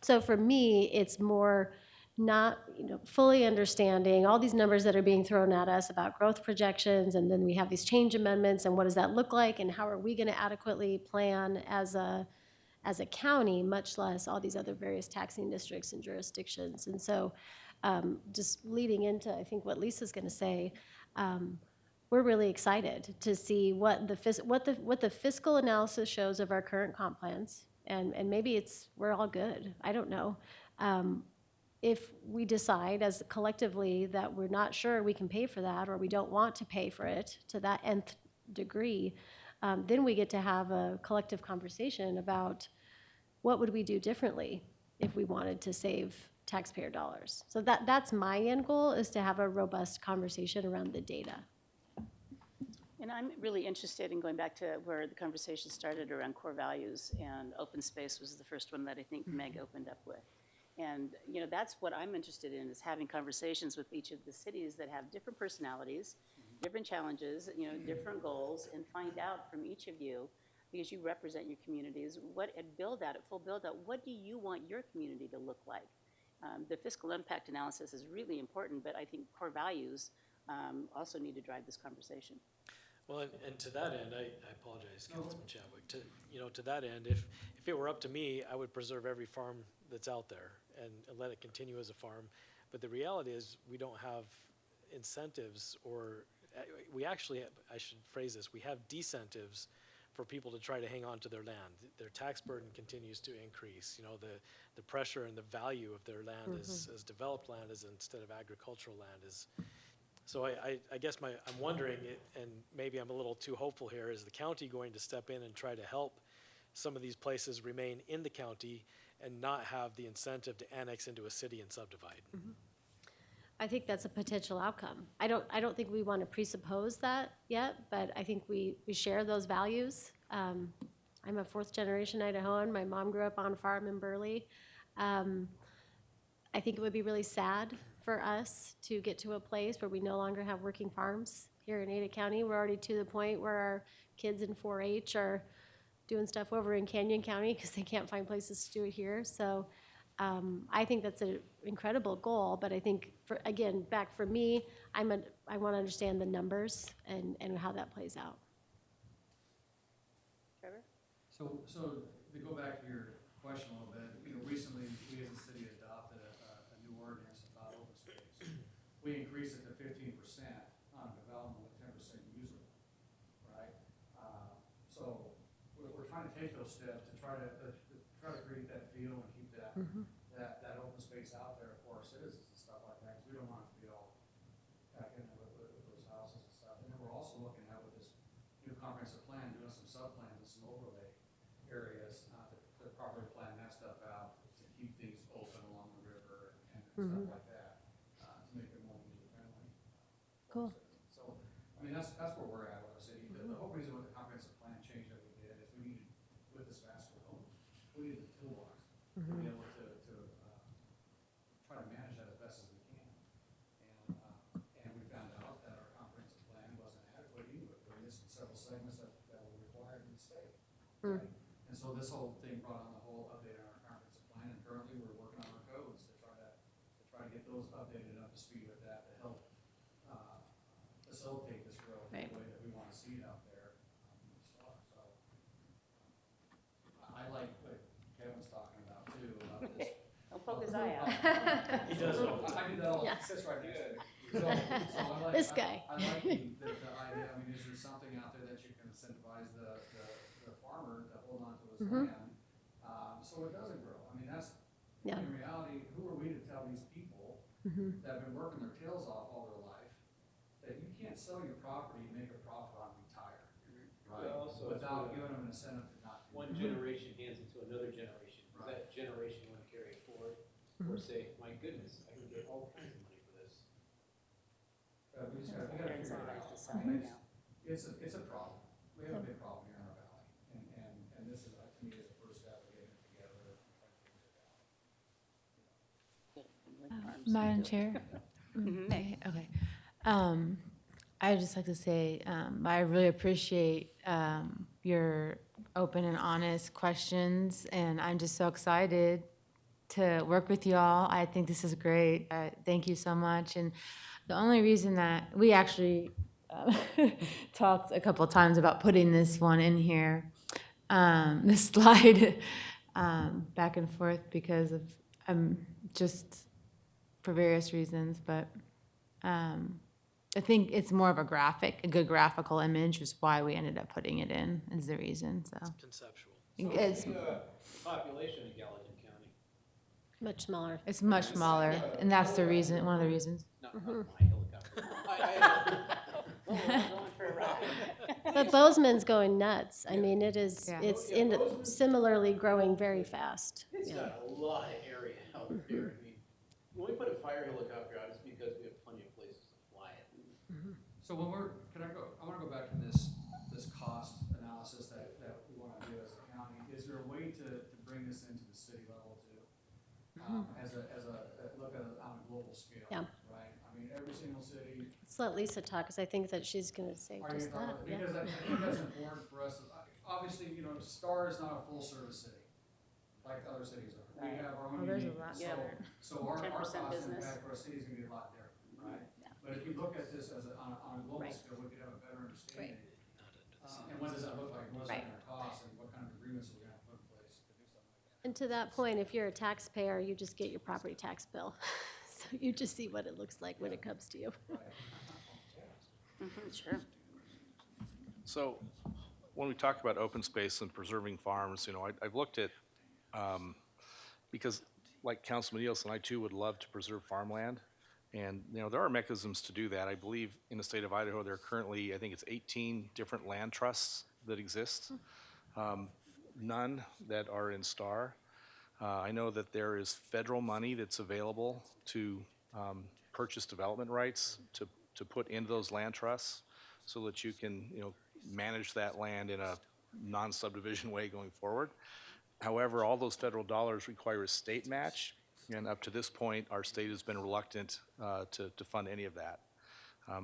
Speaker 2: So for me, it's more not, fully understanding all these numbers that are being thrown at us about growth projections, and then we have these change amendments, and what does that look like, and how are we going to adequately plan as a county, much less all these other various taxing districts and jurisdictions. And so just leading into, I think, what Lisa's going to say, we're really excited to see what the fiscal analysis shows of our current comp plans, and maybe we're all good. I don't know. If we decide as collectively that we're not sure we can pay for that, or we don't want to pay for it to that nth degree, then we get to have a collective conversation about what would we do differently if we wanted to save taxpayer dollars. So that's my end goal, is to have a robust conversation around the data.
Speaker 1: And I'm really interested in going back to where the conversation started around core values, and open space was the first one that I think Meg opened up with. And, that's what I'm interested in, is having conversations with each of the cities that have different personalities, different challenges, different goals, and find out from each of you, because you represent your communities, full build out, what do you want your community to look like? The fiscal impact analysis is really important, but I think core values also need to drive this conversation.
Speaker 11: Well, and to that end, I apologize, Councilman Chadwick. To that end, if it were up to me, I would preserve every farm that's out there and let it continue as a farm. But the reality is, we don't have incentives, or we actually have, I should phrase this, we have decentives for people to try to hang on to their land. Their tax burden continues to increase. The pressure and the value of their land as developed land instead of agricultural land is. So I guess I'm wondering, and maybe I'm a little too hopeful here, is the county going to step in and try to help some of these places remain in the county and not have the incentive to annex into a city and subdivide?
Speaker 2: I think that's a potential outcome. I don't think we want to presuppose that yet, but I think we share those values. I'm a fourth generation Idahoan. My mom grew up on a farm in Burley. I think it would be really sad for us to get to a place where we no longer have working farms here in Ada County. We're already to the point where our kids in 4-H are doing stuff over in Canyon County because they can't find places to do it here. So I think that's an incredible goal, but I think, back for me, I want to understand the numbers and how that plays out.
Speaker 1: Trevor?
Speaker 3: So to go back to your question a little bit, recently we as a city adopted a new ordinance about open space. We increased it to 15% on development with 10% user, right? So we're trying to take those steps to try to create that feel and keep that that open space out there for our citizens and stuff like that, because we don't want it to be all back in there with those houses and stuff. And then we're also looking at, with this new comprehensive plan, doing some sub-plans and some overlay areas to properly plan and stuff like that, to make it more user-friendly.
Speaker 2: Cool.
Speaker 3: So, I mean, that's where we're at with our city. The whole reason with the comprehensive plan change that we did is we needed, with this fast growth, we needed the toolbox to be able to try to manage that as best as we can. And we found out that our comprehensive plan wasn't adequate either. We're missing several segments that were required in the state. Right? And so this whole thing brought on the whole update on our comprehensive plan, and currently we're working on our codes to try to get those updated up to speed with that to help facilitate this growth in
Speaker 2: Right.
Speaker 3: the way that we want to see it out there. So I like what Kevin's talking about too, about this.
Speaker 1: Don't poke his eye out.
Speaker 3: He does all the time. I do that all,
Speaker 2: Yeah.
Speaker 3: sits right next to me. So I like.
Speaker 2: This guy.
Speaker 3: I like the idea, I mean, is there something out there that you can incentivize the farmer to hold on to his land, so it doesn't grow? I mean, that's,
Speaker 2: Yeah.
Speaker 3: in reality, who are we to tell these people that have been working their tails off all their life, that you can't sell your property and make a profit on retire, right?
Speaker 10: Well, also it's
Speaker 3: Without
Speaker 10: what-
Speaker 3: giving them an incentive to not do
Speaker 10: One
Speaker 3: it.
Speaker 10: generation hands it to another generation. Does
Speaker 3: Right.
Speaker 10: that generation want to carry it forward? Or say, my goodness, I can get all kinds of money for this?
Speaker 3: We just gotta figure it out. I mean, it's a problem. We have a big problem here in our valley. And this is, to me, is the first step of getting it together and trying to figure it out.
Speaker 5: Madam Chair? Okay. I'd just like to say, I really appreciate your open and honest questions, and I'm just so excited to work with you all. I think this is great. Thank you so much. And the only reason that we actually talked a couple times about putting this one in here, this slide, back and forth because of just for various reasons, but I think it's more of a good graphical image is why we ended up putting it in, is the reason, so.
Speaker 11: Conceptual.
Speaker 5: It's,
Speaker 10: Population in Gallatin County,
Speaker 2: Much smaller.
Speaker 5: it's much smaller, and that's the reason, one of the reasons.
Speaker 10: not my helicopter.
Speaker 1: Going for a ride.
Speaker 2: But Bozeman's going nuts. I mean, it's
Speaker 5: Yeah.
Speaker 2: similarly growing very fast.
Speaker 10: It's
Speaker 2: Yeah.
Speaker 10: got a lot of area out there. I mean, when we put a fire helicopter out, it's because we have plenty of places to fly it.
Speaker 3: So when I wanna go back to this cost analysis that we wanna do as a county. Is there a way to bring this into the city level too? As a look at it on a global scale,
Speaker 2: Yeah.
Speaker 3: right? I mean, every single city.
Speaker 2: Let's let Lisa talk, because I think that she's going to say
Speaker 3: Are you
Speaker 2: just that. Yeah.
Speaker 3: Because I think that's important for us. Obviously, Star is not a full-service city, like other cities are. We
Speaker 1: Right.
Speaker 3: have our own
Speaker 5: There's a
Speaker 3: unique,
Speaker 5: lot.
Speaker 1: Yeah.
Speaker 3: so our
Speaker 1: 10%
Speaker 3: cost
Speaker 1: business.
Speaker 3: impact for our city is gonna be a lot different, right?
Speaker 1: Yeah.
Speaker 3: But if we look at this on a global
Speaker 1: Right.
Speaker 3: scale, we could have a better understanding.
Speaker 11: Not under the
Speaker 3: And what does that look like? What's it
Speaker 2: Right.
Speaker 3: gonna cost and what kind of agreements are we gonna put in place to do something like that?
Speaker 2: And to that point, if you're a taxpayer, you just get your property tax bill. So you just see what it looks like when it comes to you.
Speaker 1: Sure.
Speaker 4: So, when we talk about open space and preserving farms, I've looked at, because like Councilman Nielsen, I too would love to preserve farmland. And, there are mechanisms to do that. I believe in the state of Idaho, there are currently, I think it's 18 different land trusts that exist. None that are in STAR. I know that there is federal money that's available to purchase development rights to put into those land trusts so that you can, manage that land in a non-subdivision way going forward. However, all those federal dollars require a state match, and up to this point, our state has been reluctant to fund any of that.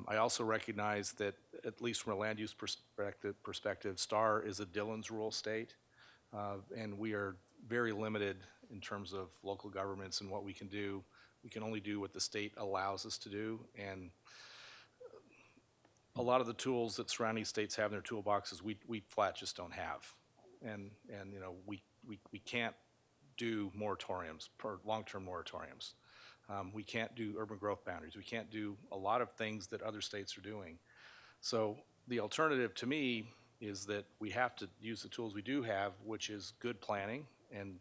Speaker 4: I also recognize that, at least from a land use perspective, STAR is a Dillon's rule state, and we are very limited in terms of local governments and what we can do. We can only do what the state allows us to do, and a lot of the tools that surrounding states have in their toolboxes, we flat just don't have. And we can't do moratoriums, long-term moratoriums. We can't do urban growth boundaries. We can't do a lot of things that other states are doing. So the alternative to me is that we have to use the tools we do have, which is good planning, and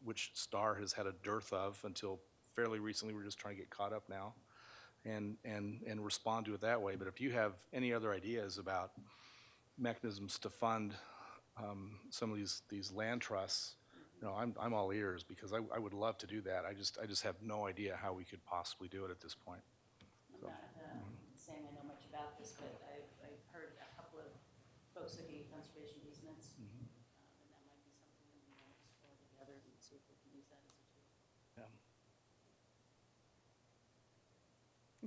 Speaker 4: which STAR has had a dearth of until fairly recently. We're just trying to get caught up now and respond to it that way. But if you have any other ideas about mechanisms to fund some of these land trusts No, I'm all ears because I would love to do that. I just have no idea how we could possibly do it at this point.
Speaker 1: I'm not saying I know much about this, but I've heard a couple of folks looking at conservation easements. And that might be something that we want to explore together and see if we can use that as a tool.
Speaker 4: Yeah.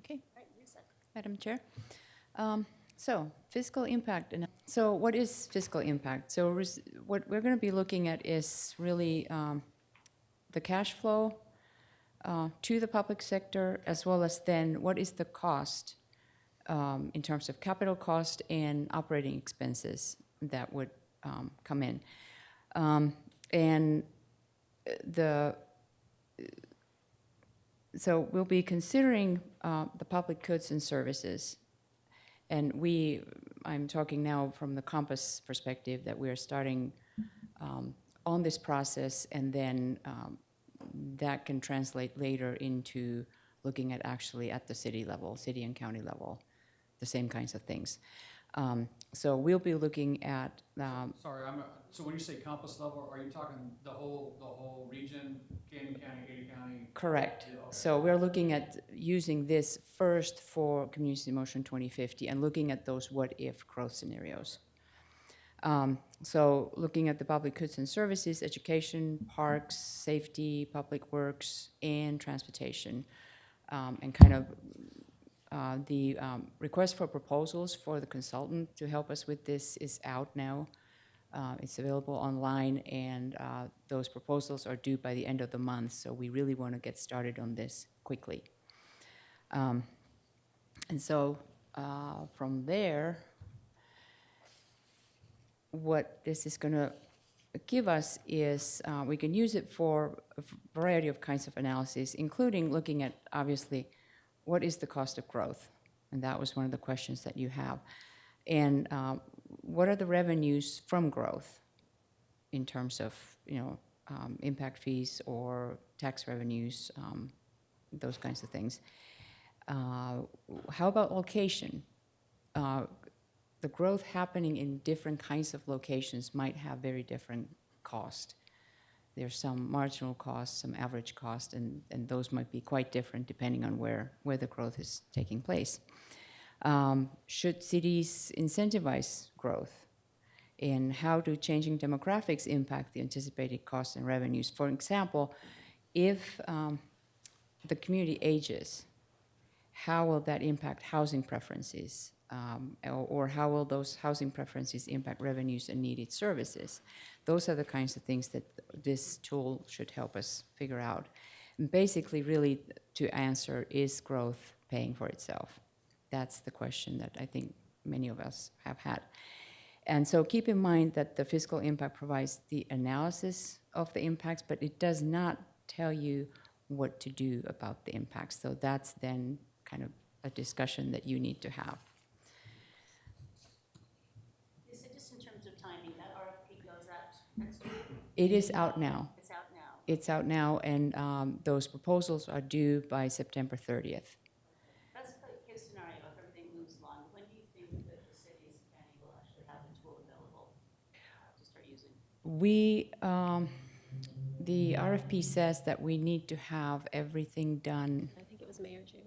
Speaker 8: Okay.
Speaker 1: All right, Lisa.
Speaker 8: Madam Chair. So fiscal impact. So what is fiscal impact? So what we're going to be looking at is really the cash flow to the public sector, as well as then what is the cost in terms of capital cost and operating expenses that would come in. So we'll be considering the public goods and services. And I'm talking now from the Compass perspective that we are starting on this process, and then that can translate later into looking at actually at the city level, city and county level, the same kinds of things. So we'll be looking at.
Speaker 3: Sorry, so when you say compass level, are you talking the whole region, Canyon County, Ada County?
Speaker 8: Correct.
Speaker 3: Yeah, okay.
Speaker 8: So we're looking at using this first for Community Motion 2050 and looking at those what-if growth scenarios. So looking at the public goods and services, education, parks, safety, public works, and transportation, and kind of the request for proposals for the consultant to help us with this is out now. It's available online, and those proposals are due by the end of the month, so we really want to get started on this quickly. And so from there, what this is going to give us is we can use it for a variety of kinds of analyses, including looking at, obviously, what is the cost of growth? And that was one of the questions that you have. And what are the revenues from growth in terms of, impact fees or tax revenues, those kinds of things. How about location? The growth happening in different kinds of locations might have very different cost. There's some marginal cost, some average cost, and those might be quite different depending on where the growth is taking place. Should cities incentivize growth? And how do changing demographics impact the anticipated costs and revenues? For example, if the community ages, how will that impact housing preferences? Or how will those housing preferences impact revenues and needed services? Those are the kinds of things that this tool should help us figure out. And basically, really, to answer, is growth paying for itself? That's the question that I think many of us have had. And so keep in mind that the fiscal impact provides the analysis of the impacts, but it does not tell you what to do about the impacts. So that's then kind of a discussion that you need to have.
Speaker 1: Is it just in terms of timing, that RFP goes out next week?
Speaker 8: It is out now.
Speaker 1: It's out now.
Speaker 8: It's out now, and those proposals are due by September 30th.
Speaker 1: Best case scenario, if everything moves along, when do you think that the cities and county will actually have the tool available to start using?
Speaker 8: The RFP says that we need to have everything done.
Speaker 2: I think it was May or June.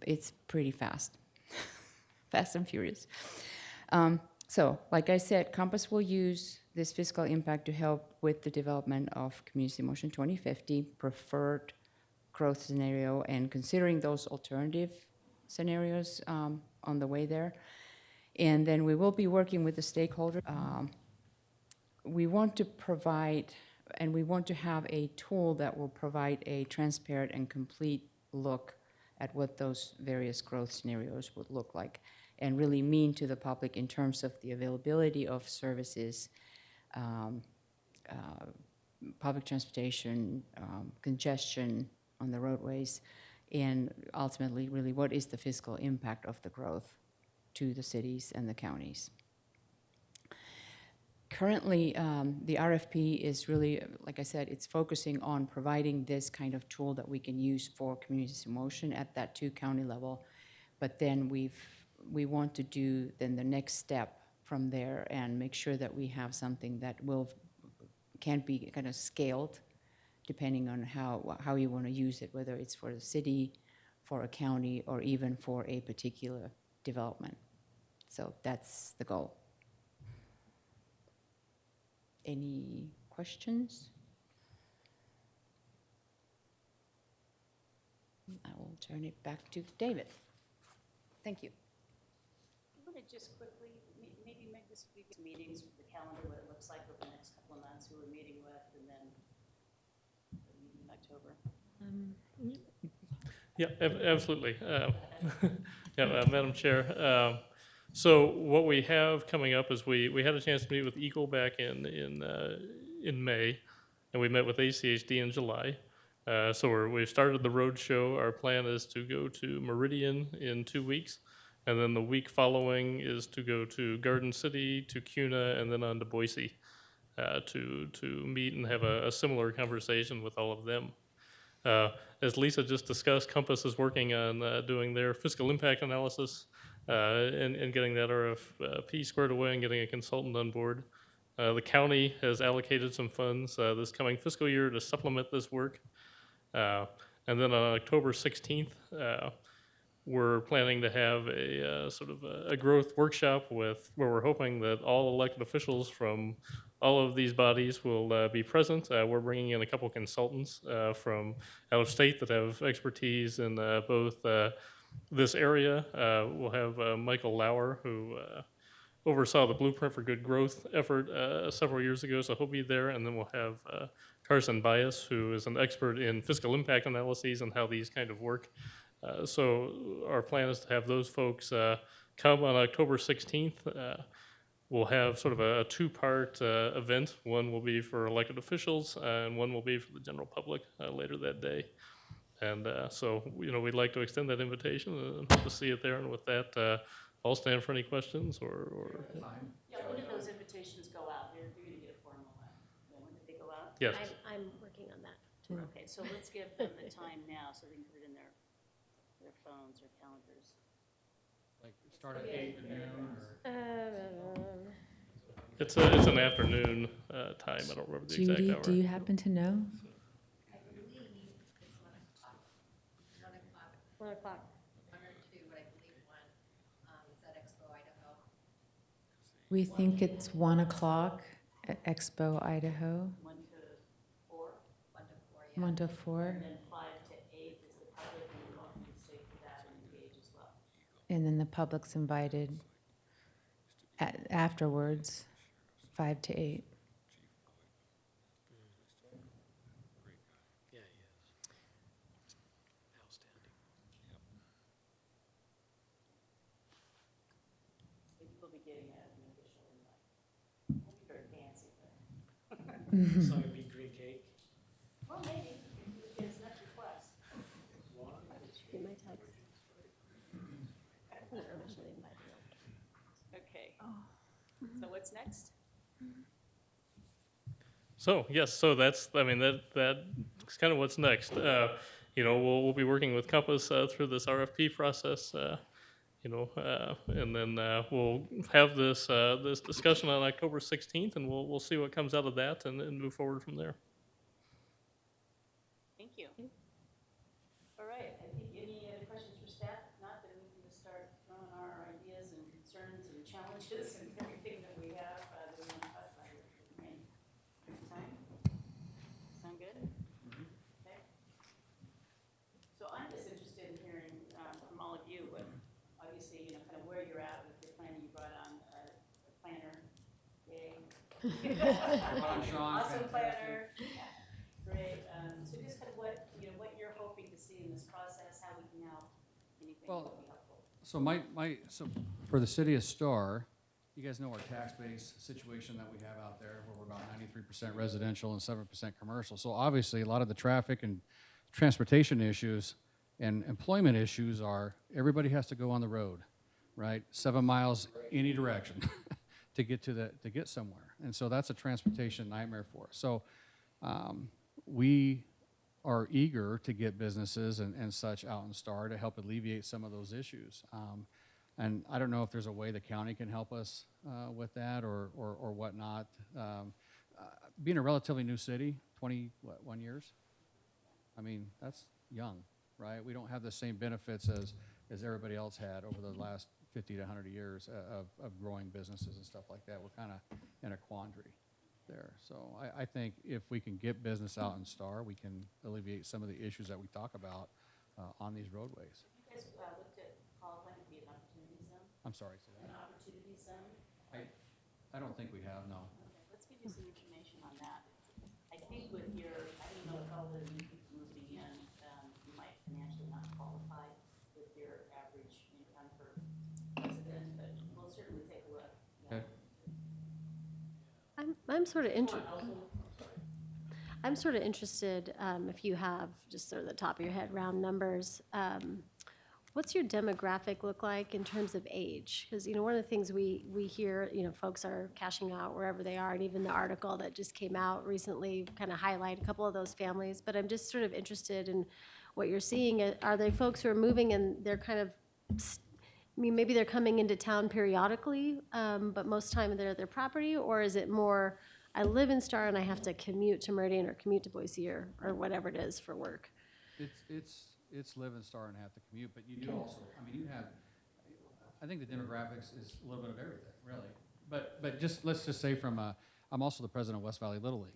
Speaker 8: It's pretty fast, fast and furious. So, like I said, Compass will use this fiscal impact to help with the development of Community Motion 2050 preferred growth scenario and considering those alternative scenarios on the way there. And then we will be working with the stakeholders. We want to provide, and we want to have a tool that will provide a transparent and complete look at what those various growth scenarios would look like and really mean to the public in terms of the availability of services, public transportation, congestion on the roadways, and ultimately really what is the fiscal impact of the growth to the cities and the counties. Currently, the RFP is really, like I said, it's focusing on providing this kind of tool that we can use for communities in motion at that 2-county level. But then we want to do then the next step from there and make sure that we have something that will can be kind of scaled depending on how you want to use it, whether it's for the city, for a county, or even for a particular development. So that's the goal. Any questions? I will turn it back to David. Thank you.
Speaker 1: I want to just quickly, maybe make this week's meetings, the calendar, what it looks like over the next couple of months, who we're meeting with, and then the meeting in October.
Speaker 7: Yeah, absolutely. Madam Chair. So what we have coming up is we had a chance to meet with Eagle back in May, and we met with ACHD in July. So we've started the road show. Our plan is to go to Meridian in 2 weeks, and then the week following is to go to Garden City, to Cuna, and then on to Boise to meet and have a similar conversation with all of them. As Lisa just discussed, Compass is working on doing their fiscal impact analysis and getting that RFP squared away and getting a consultant on board. The county has allocated some funds this coming fiscal year to supplement this work. And then on October 16th, we're planning to have a sort of a growth workshop where we're hoping that all elected officials from all of these bodies will be present. We're bringing in a couple consultants from out of state that have expertise in both this area. We'll have Michael Lauer, who oversaw the Blueprint for Good Growth effort several years ago, so he'll be there. And then we'll have Carson Bias, who is an expert in fiscal impact analyses and how these kind of work. So our plan is to have those folks come on October 16th. We'll have sort of a two-part event. One will be for elected officials, and one will be for the general public later that day. And so, we'd like to extend that invitation and hope to see it there. And with that, I'll stand for any questions or.
Speaker 1: Yeah, when did those invitations go out? They're going to get a formal one. When did they go out?
Speaker 7: Yes.
Speaker 2: I'm working on that.
Speaker 1: Okay, so let's give them the time now so they can put it in their phones or calendars.
Speaker 3: Like start at 8 to noon or?
Speaker 7: It's an afternoon time. I don't remember the exact
Speaker 5: Judy,
Speaker 7: hour.
Speaker 5: do you happen to know?
Speaker 9: I believe it's 1 o'clock. 1 o'clock.
Speaker 2: 1 o'clock.
Speaker 9: 1 or 2, but I believe 1. It's at Expo, Idaho.
Speaker 5: We think it's 1 o'clock at Expo, Idaho.
Speaker 1: 1 to 4,
Speaker 9: 1 to 4, yeah.
Speaker 5: 1 to 4.
Speaker 1: and then 5 to 8 is the public, and we want them to stay for that and engage as well.
Speaker 5: And then the public's invited afterwards, 5 to 8.
Speaker 11: Yeah, he is. Outstanding.
Speaker 1: So you will be getting an official invite. Won't be very fancy, but,
Speaker 11: So it'd be green cake.
Speaker 1: well, maybe, if it's next request.
Speaker 2: Be my text. I'm not officially invited.
Speaker 1: Okay. So what's next?
Speaker 7: So yes, so that's that's kind of what's next. We'll be working with Compass through this RFP process. And then we'll have this discussion on October 16th, and we'll see what comes out of that and move forward from there.
Speaker 1: Thank you. All right, I think any other questions for staff? If not, then we can just start throwing our ideas and concerns and challenges and everything that we have that we want to talk about here. Next time? Sound good? Okay. So I'm just interested in hearing from all of you, what, obviously, kind of where you're at with the planning. You brought on a planner. Yay.
Speaker 3: Sean,
Speaker 1: Awesome
Speaker 3: fantastic.
Speaker 1: planner. Great. So just kind of what you're hoping to see in this process, how we can help, anything that
Speaker 3: Well,
Speaker 1: would be helpful.
Speaker 3: So for the city of Star, you guys know our tax base situation that we have out there, where we're about 93% residential and 7% commercial. So obviously, a lot of the traffic and transportation issues and employment issues are, everybody has to go on the road, right? 7 miles any direction to get somewhere. And so that's a transportation nightmare for us. So we are eager to get businesses and such out in Star to help alleviate some of those issues. And I don't know if there's a way the county can help us with that or whatnot. being a relatively new city, 21 years, I mean, that's young, right? We don't have the same benefits as everybody else had over the last 50 to 100 years of growing businesses and stuff like that. We're kind of in a quandary there. So I think if we can get business out in Star, we can alleviate some of the issues that we talk about on these roadways.
Speaker 1: You guys looked at qualifying to be an opportunity zone?
Speaker 3: I'm sorry, say
Speaker 1: An
Speaker 3: that.
Speaker 1: opportunity zone?
Speaker 3: I don't think we have, no.
Speaker 1: Okay, let's give you some information on that. I think with your, I don't know, with all the new people moving in, you might financially not qualify with your average income per resident, but we'll certainly take a look.
Speaker 3: Okay.
Speaker 2: I'm sort of I'm sort of interested, if you have just sort of the top of your head round numbers, what's your demographic look like in terms of age? Because, you know, one of the things we hear, you know, folks are cashing out wherever they are, and even the article that just came out recently kind of highlight a couple of those families. But I'm just sort of interested in what you're seeing. Are they folks who are moving and they're kind of, I mean, maybe they're coming into town periodically, but most time they're at their property? Or is it more, I live in Star and I have to commute to Meridian or commute to Boise or whatever it is for work?
Speaker 3: It's live in Star and have to commute, but you do also, I mean, you have, I think the demographics is a little bit of everything, really. But just, let's just say I'm also the president of West Valley Little League.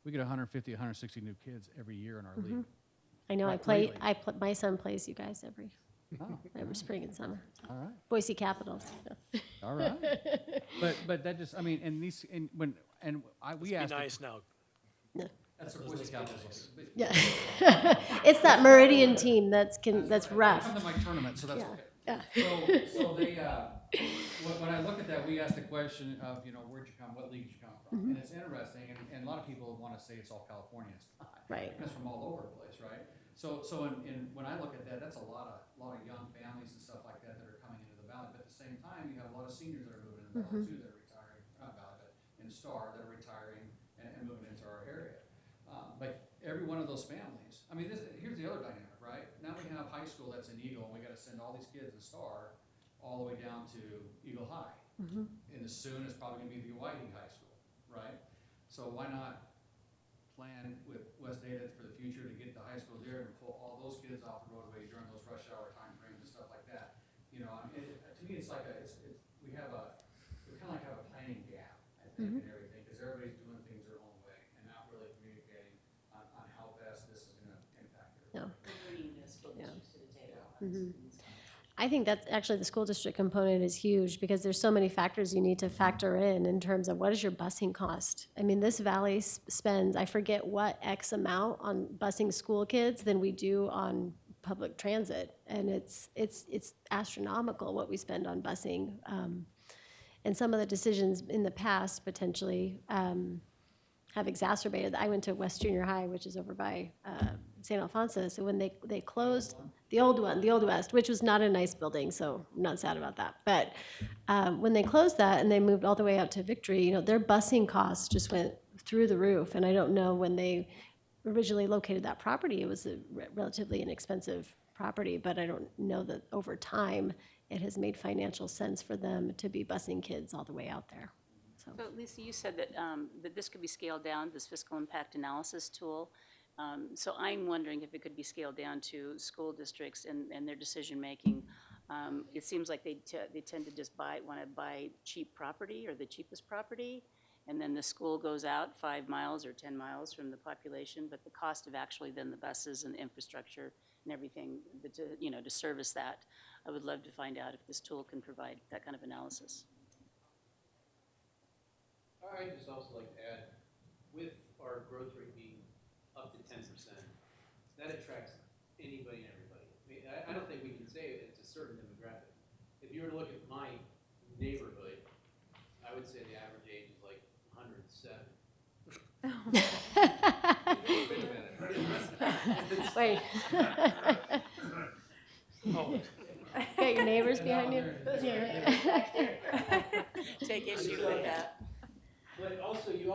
Speaker 3: We get 150, 160 new kids every year in our league.
Speaker 2: I know,
Speaker 3: Right, lately.
Speaker 2: my son plays you guys every
Speaker 3: Oh,
Speaker 2: spring and summer.
Speaker 3: all right.
Speaker 2: Boise Capitals.
Speaker 3: All right. But that just, I mean, and these, and when, and I, we
Speaker 11: Be
Speaker 3: asked.
Speaker 11: nice now.
Speaker 3: That's our Boise Capitals. But-
Speaker 2: Yeah. It's that Meridian team that's
Speaker 3: right.
Speaker 2: rough.
Speaker 3: They come to my tournament, so that's
Speaker 2: Yeah,
Speaker 3: okay.
Speaker 2: yeah.
Speaker 3: So they, when I look at that, we asked the question of, you know, where'd you come, what league did you come from? And it's interesting, and a lot of people want to say it's all California, it's not.
Speaker 2: Right.
Speaker 3: It comes from all over the place, right? So when I look at that, that's a lot of young families and stuff like that that are coming into the valley. But at the same time, you have a lot of seniors that are moving in the valley too, that are retiring, not valley, but in Star, that are retiring and moving into our area. But every one of those families, I mean, here's the other dynamic, right? Now we have high school that's in Eagle, and we gotta send all these kids in Star all the way down to Eagle High. And as soon as probably gonna be the Whiting High School, right? So why not plan with West Ada for the future to get the high schools there and pull all those kids off the roadway during those rush hour timeframes and stuff like that? You know, I mean, to me, it's like we kind of like have a planning gap, I think, in everything, because everybody's doing things their own way and not really communicating on how best this is gonna impact
Speaker 2: No.
Speaker 3: everybody.
Speaker 1: Bringing the school districts to the table.
Speaker 2: I think that's actually the school district component is huge because there's so many factors you need to factor in terms of what is your busing cost. I mean, this valley spends, I forget what X amount on busing school kids than we do on public transit. And it's astronomical what we spend on busing. And some of the decisions in the past potentially have exacerbated. I went to West Junior High, which is over by St. Alphonsus, and when they closed the old one, the Old West, which was not a nice building, so I'm not sad about that. But when they closed that and they moved all the way out to Victory, you know, their busing costs just went through the roof. And I don't know when they originally located that property, it was a relatively inexpensive property, but I don't know that over time it has made financial sense for them to be busing kids all the way out there. So.
Speaker 1: So Lisa, you said that this could be scaled down, this fiscal impact analysis tool. So I'm wondering if it could be scaled down to school districts and their decision-making. It seems like they tend to just want to buy cheap property or the cheapest property, and then the school goes out 5 miles or 10 miles from the population, but the cost of actually then the buses and the infrastructure and everything, to service that, I would love to find out if this tool can provide that kind of analysis.
Speaker 10: I'd just also like to add, with our growth rate being up to 10%, that attracts anybody and everybody. I mean, I don't think we can say it's a certain demographic. If you were to look at my neighborhood, I would say the average age is like 107.
Speaker 2: Wait. Got your neighbors behind you?
Speaker 1: Take issue with that.
Speaker 10: But also, you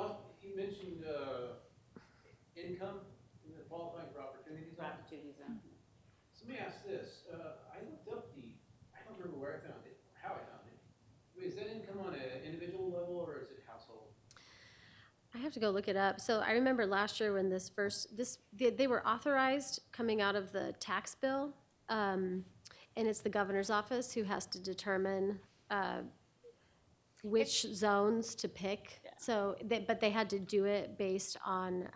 Speaker 10: mentioned income in the qualifying for opportunities.
Speaker 1: Opportunity zone.
Speaker 10: So let me ask this. I looked up I don't remember where I found it, or how I found it. Wait, is that income on an individual level, or is it household?
Speaker 2: I have to go look it up. So I remember last year when they were authorized coming out of the tax bill. And it's the governor's office who has to determine which zones to pick.
Speaker 1: Yeah.
Speaker 2: So, but they had to do it based on,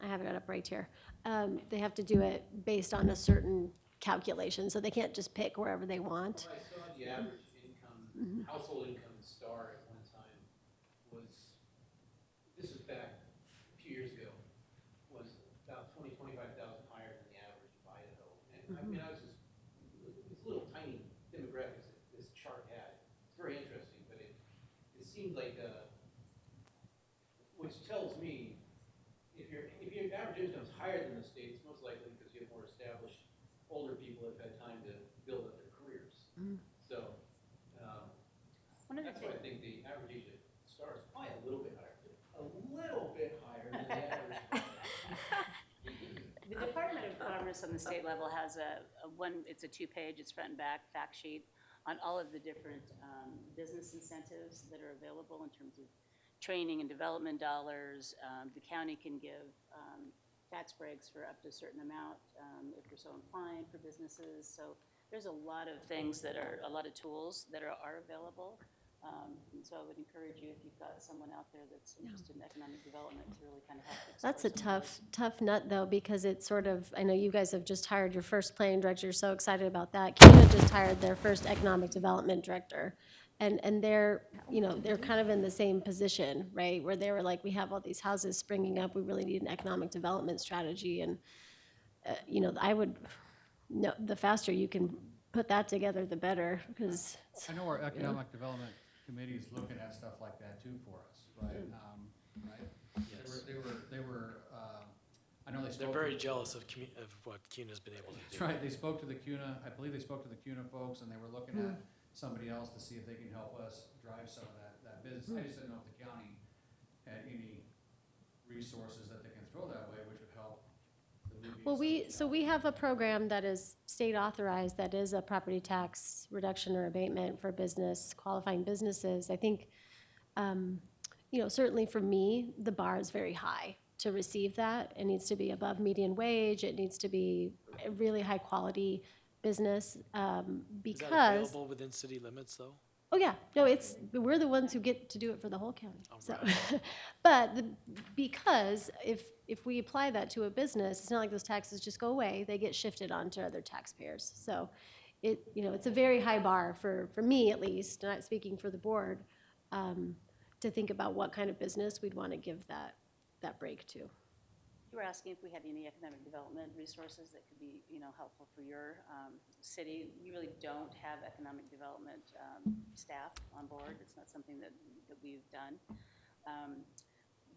Speaker 2: I have it up right here. They have to do it based on a certain calculation, so they can't just pick wherever they want.
Speaker 10: Well, I saw the average income, household income in Star at one time was, this was back a few years ago, was about 25,000 higher than the average of Idaho. And I mean, I was just, it's little tiny demographics that this chart had. It's very interesting, but it seemed like, which tells me, if your average income is higher than the state, it's most likely because you have more established older people that have had time to build up their careers. So,
Speaker 1: One of the
Speaker 10: that's why I think the average age of Star is probably a little bit higher than the average.
Speaker 1: The Department of Commerce on the state level has it's a 2-page, it's front and back fact sheet on all of the different business incentives that are available in terms of training and development dollars. The county can give tax breaks for up to a certain amount if you're so inclined for businesses. So there's a lot of things a lot of tools that are available. And so I would encourage you, if you've got someone out there that's interested in economic development, to really kind of help explore
Speaker 2: That's a
Speaker 1: some of those.
Speaker 2: tough nut, though, because it's sort of, I know you guys have just hired your first planning director, you're so excited about that. CUNA just hired their first economic development director. And they're, they're kind of in the same position, right? Where they were like, we have all these houses springing up, we really need an economic development strategy. And, I would, no, the faster you can put that together, the better, because,
Speaker 3: I know our economic development committee is looking at stuff like that too for us, right? Right?
Speaker 11: Yes.
Speaker 3: They were, I know they
Speaker 11: They're
Speaker 3: spoke.
Speaker 11: very
Speaker 3: to-
Speaker 11: jealous of what CUNA's been able to do.
Speaker 3: That's right, they spoke to the CUNA, I believe they spoke to the CUNA folks, and they were looking at somebody else to see if they can help us drive some of that business. I just didn't know if the county had any resources that they can throw that way, which would help alleviate
Speaker 2: well,
Speaker 3: some of the
Speaker 2: we have a program that is state authorized, that is a property tax reduction or abatement for qualifying businesses. I think, certainly for me, the bar is very high to receive that. It needs to be above median wage, it needs to be a really high quality business,
Speaker 11: Is that
Speaker 2: because.
Speaker 11: available within city limits, though?
Speaker 2: Oh, yeah, no, we're the ones who get to do it for the whole county,
Speaker 11: Oh,
Speaker 2: so.
Speaker 11: right.
Speaker 2: But because if we apply that to a business, it's not like those taxes just go away, they get shifted onto other taxpayers. So it's a very high bar for me at least, not speaking for the board, to think about what kind of business we'd want to give that break to.
Speaker 1: You were asking if we had any economic development resources that could be, helpful for your city. You really don't have economic development staff on board. It's not something that we've done.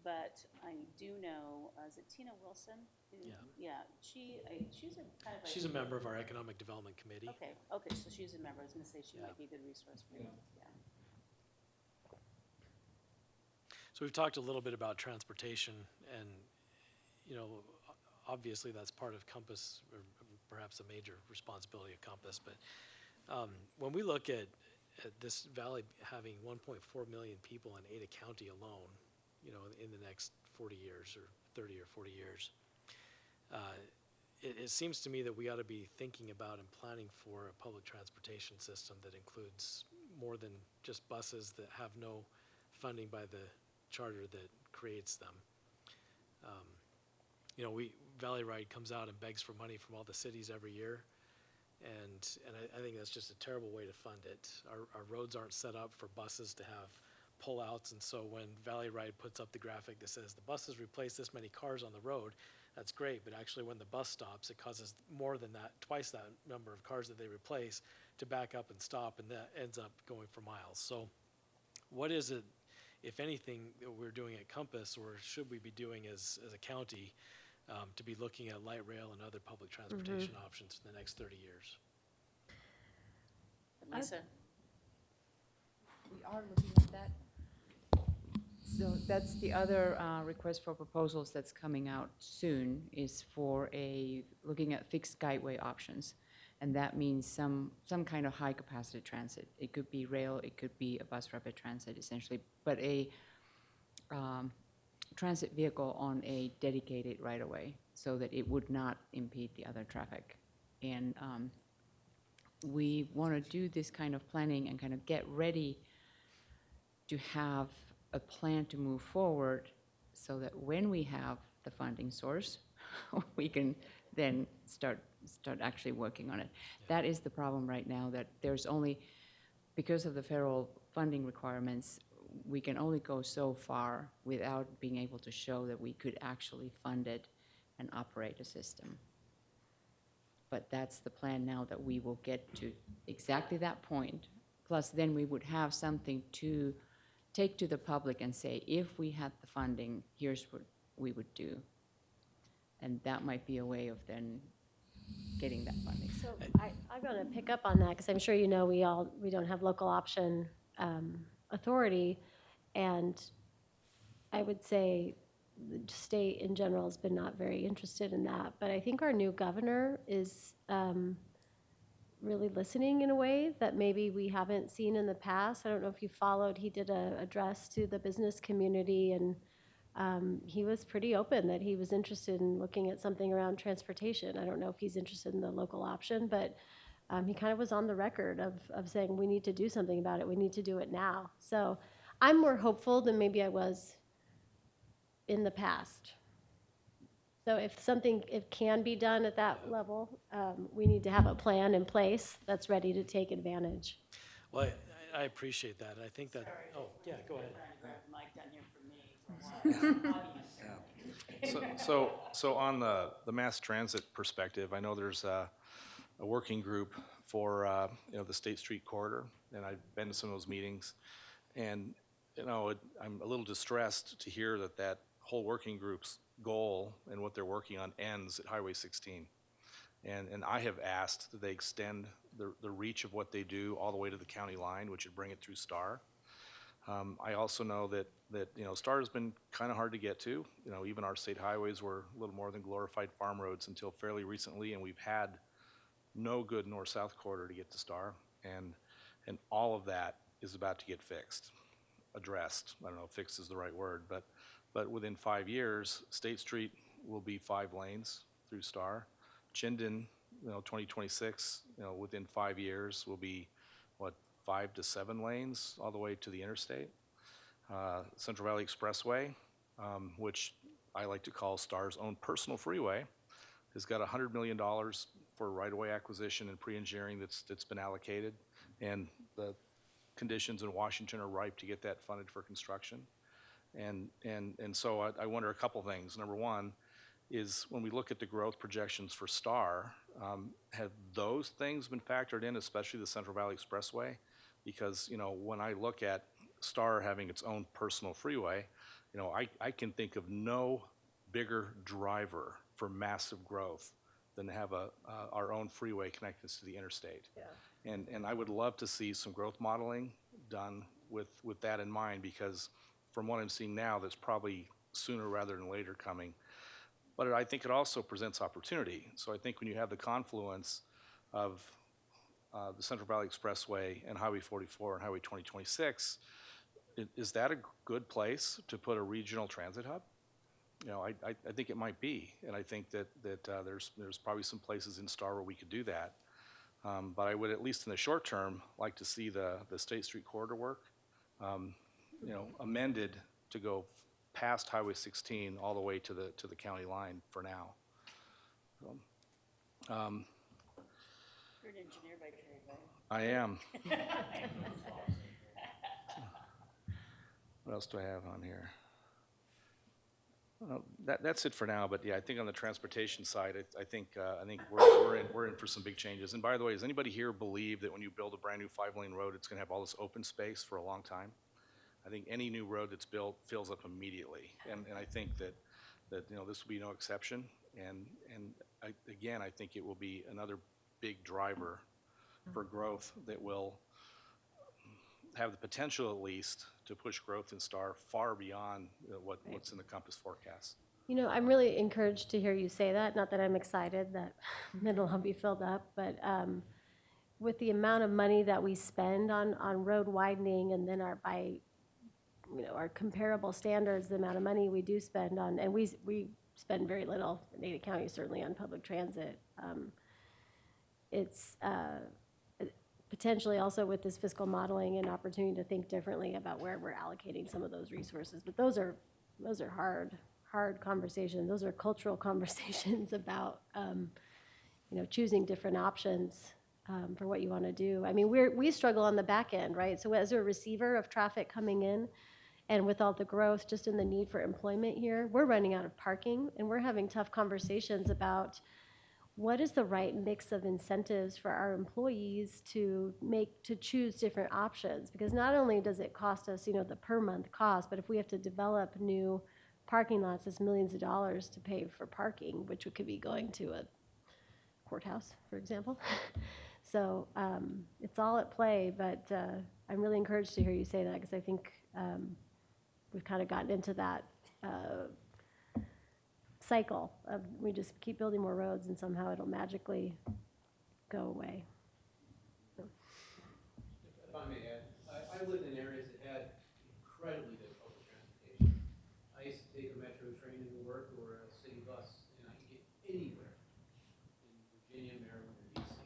Speaker 1: But I do know, is it Tina Wilson? Yeah, she's a kind of.
Speaker 11: She's a member of our Economic Development Committee.
Speaker 1: Okay, so she's a member. I was going to say she might be a good resource for you. Yeah.
Speaker 11: So we've talked a little bit about transportation, and obviously that's part of Compass, or perhaps a major responsibility of Compass. But when we look at this valley having 1.4 million people in Ada County alone, in the next 40 years or 30 or 40 years, it seems to me that we ought to be thinking about and planning for a public transportation system that includes more than just buses that have no funding by the charter that creates them. Valley Ride comes out and begs for money from all the cities every year, and I think that's just a terrible way to fund it. Our roads aren't set up for buses to have pullouts, and so when Valley Ride puts up the graphic that says the buses replace this many cars on the road, that's great, but actually when the bus stops, it causes more than that, twice that number of cars that they replace to back up and stop, and that ends up going for miles. So what is it, if anything, that we're doing at Compass, or should we be doing as a county, to be looking at light rail and other public transportation options in the next 30 years?
Speaker 1: Lisa?
Speaker 8: We are looking at that. So that's the other request for proposals that's coming out soon, is for looking at fixed guideway options. And that means some kind of high capacity transit. It could be rail, it could be a bus rapid transit essentially, but transit vehicle on a dedicated right-of-way so that it would not impede the other traffic. And we want to do this kind of planning and kind of get ready to have a plan to move forward so that when we have the funding source, we can then start actually working on it. That is the problem right now, that there's only, because of the federal funding requirements, we can only go so far without being able to show that we could actually fund it and operate a system. But that's the plan now, that we will get to exactly that point. Plus, then we would have something to take to the public and say, if we had the funding, here's what we would do. And that might be a way of then getting that funding.
Speaker 2: So I'm going to pick up on that, because I'm sure you know we don't have local option authority, and I would say the state in general has been not very interested in that. But I think our new governor is really listening in a way that maybe we haven't seen in the past. I don't know if you followed, he did an address to the business community, and he was pretty open that he was interested in looking at something around transportation. I don't know if he's interested in the local option, but he kind of was on the record of saying, we need to do something about it. We need to do it now. So I'm more hopeful than maybe I was in the past. So if it can be done at that level, we need to have a plan in place that's ready to take advantage.
Speaker 11: Well, I appreciate that. I think that, oh, yeah, go ahead.
Speaker 1: Mike down here for me for a while.
Speaker 4: So on the mass transit perspective, I know there's a working group for, the State Street corridor, and I've been to some of those meetings. And, I'm a little distressed to hear that whole working group's goal and what they're working on ends at Highway 16. And I have asked that they extend the reach of what they do all the way to the county line, which would bring it through Star. I also know that Star has been kind of hard to get to. Even our state highways were a little more than glorified farm roads until fairly recently, and we've had no good north-south corridor to get to Star. And all of that is about to get fixed, addressed. I don't know if fixed is the right word, but within 5 years, State Street will be 5 lanes through Star. Chinden, 2026, within 5 years will be, 5 to 7 lanes all the way to the interstate. Central Valley Expressway, which I like to call Star's own personal freeway, has got $100 million for right-of-way acquisition and pre-engineering that's been allocated, and the conditions in Washington are ripe to get that funded for construction. And so I wonder a couple things. Number one is, when we look at the growth projections for Star, have those things been factored in, especially the Central Valley Expressway? Because, when I look at Star having its own personal freeway, I can think of no bigger driver for massive growth than to have our own freeway connecting us to the interstate. Yeah. And I would love to see some growth modeling done with that in mind, because from what I'm seeing now, that's probably sooner rather than later coming. But I think it also presents opportunity. So I think when you have the confluence of the Central Valley Expressway and Highway 44 and Highway 2026, is that a good place to put a regional transit hub? I think it might be, and I think that there's probably some places in Star where we could do that. But I would, at least in the short term, like to see the State Street corridor work, amended to go past Highway 16 all the way to the county line for now. So,
Speaker 1: You're an engineer by trade, right?
Speaker 4: I am. What else do I have on here? Well, that's it for now. But yeah, I think on the transportation side, I think we're in for some big changes. And by the way, does anybody here believe that when you build a brand new 5-lane road, it's going to have all this open space for a long time? I think any new road that's built fills up immediately, and I think that this will be no exception. And I think it will be another big driver for growth that will have the potential, at least, to push growth in Star far beyond what's in the Compass forecast.
Speaker 2: I'm really encouraged to hear you say that. Not that I'm excited that it'll all be filled up, but with the amount of money that we spend on road widening, and then our comparable standards, the amount of money we do spend on, and we spend very little in Ada County, certainly on public transit. It's potentially also with this fiscal modeling an opportunity to think differently about where we're allocating some of those resources. But those are hard conversations. Those are cultural conversations about choosing different options for what you want to do. I mean, we struggle on the back end, right? So as a receiver of traffic coming in, and with all the growth, just in the need for employment here, we're running out of parking, and we're having tough conversations about what is the right mix of incentives for our employees to choose different options. Because not only does it cost us, the per month cost, but if we have to develop new parking lots, it's millions of dollars to pay for parking, which could be going to a courthouse, for example. So it's all at play, but I'm really encouraged to hear you say that, because I think we've kind of gotten into that cycle of we just keep building more roads and somehow it'll magically go away.
Speaker 10: If I may add, I lived in areas that had incredibly good public transportation. I used to take a metro train into work or a city bus, and I could get anywhere in Virginia, Maryland, or DC.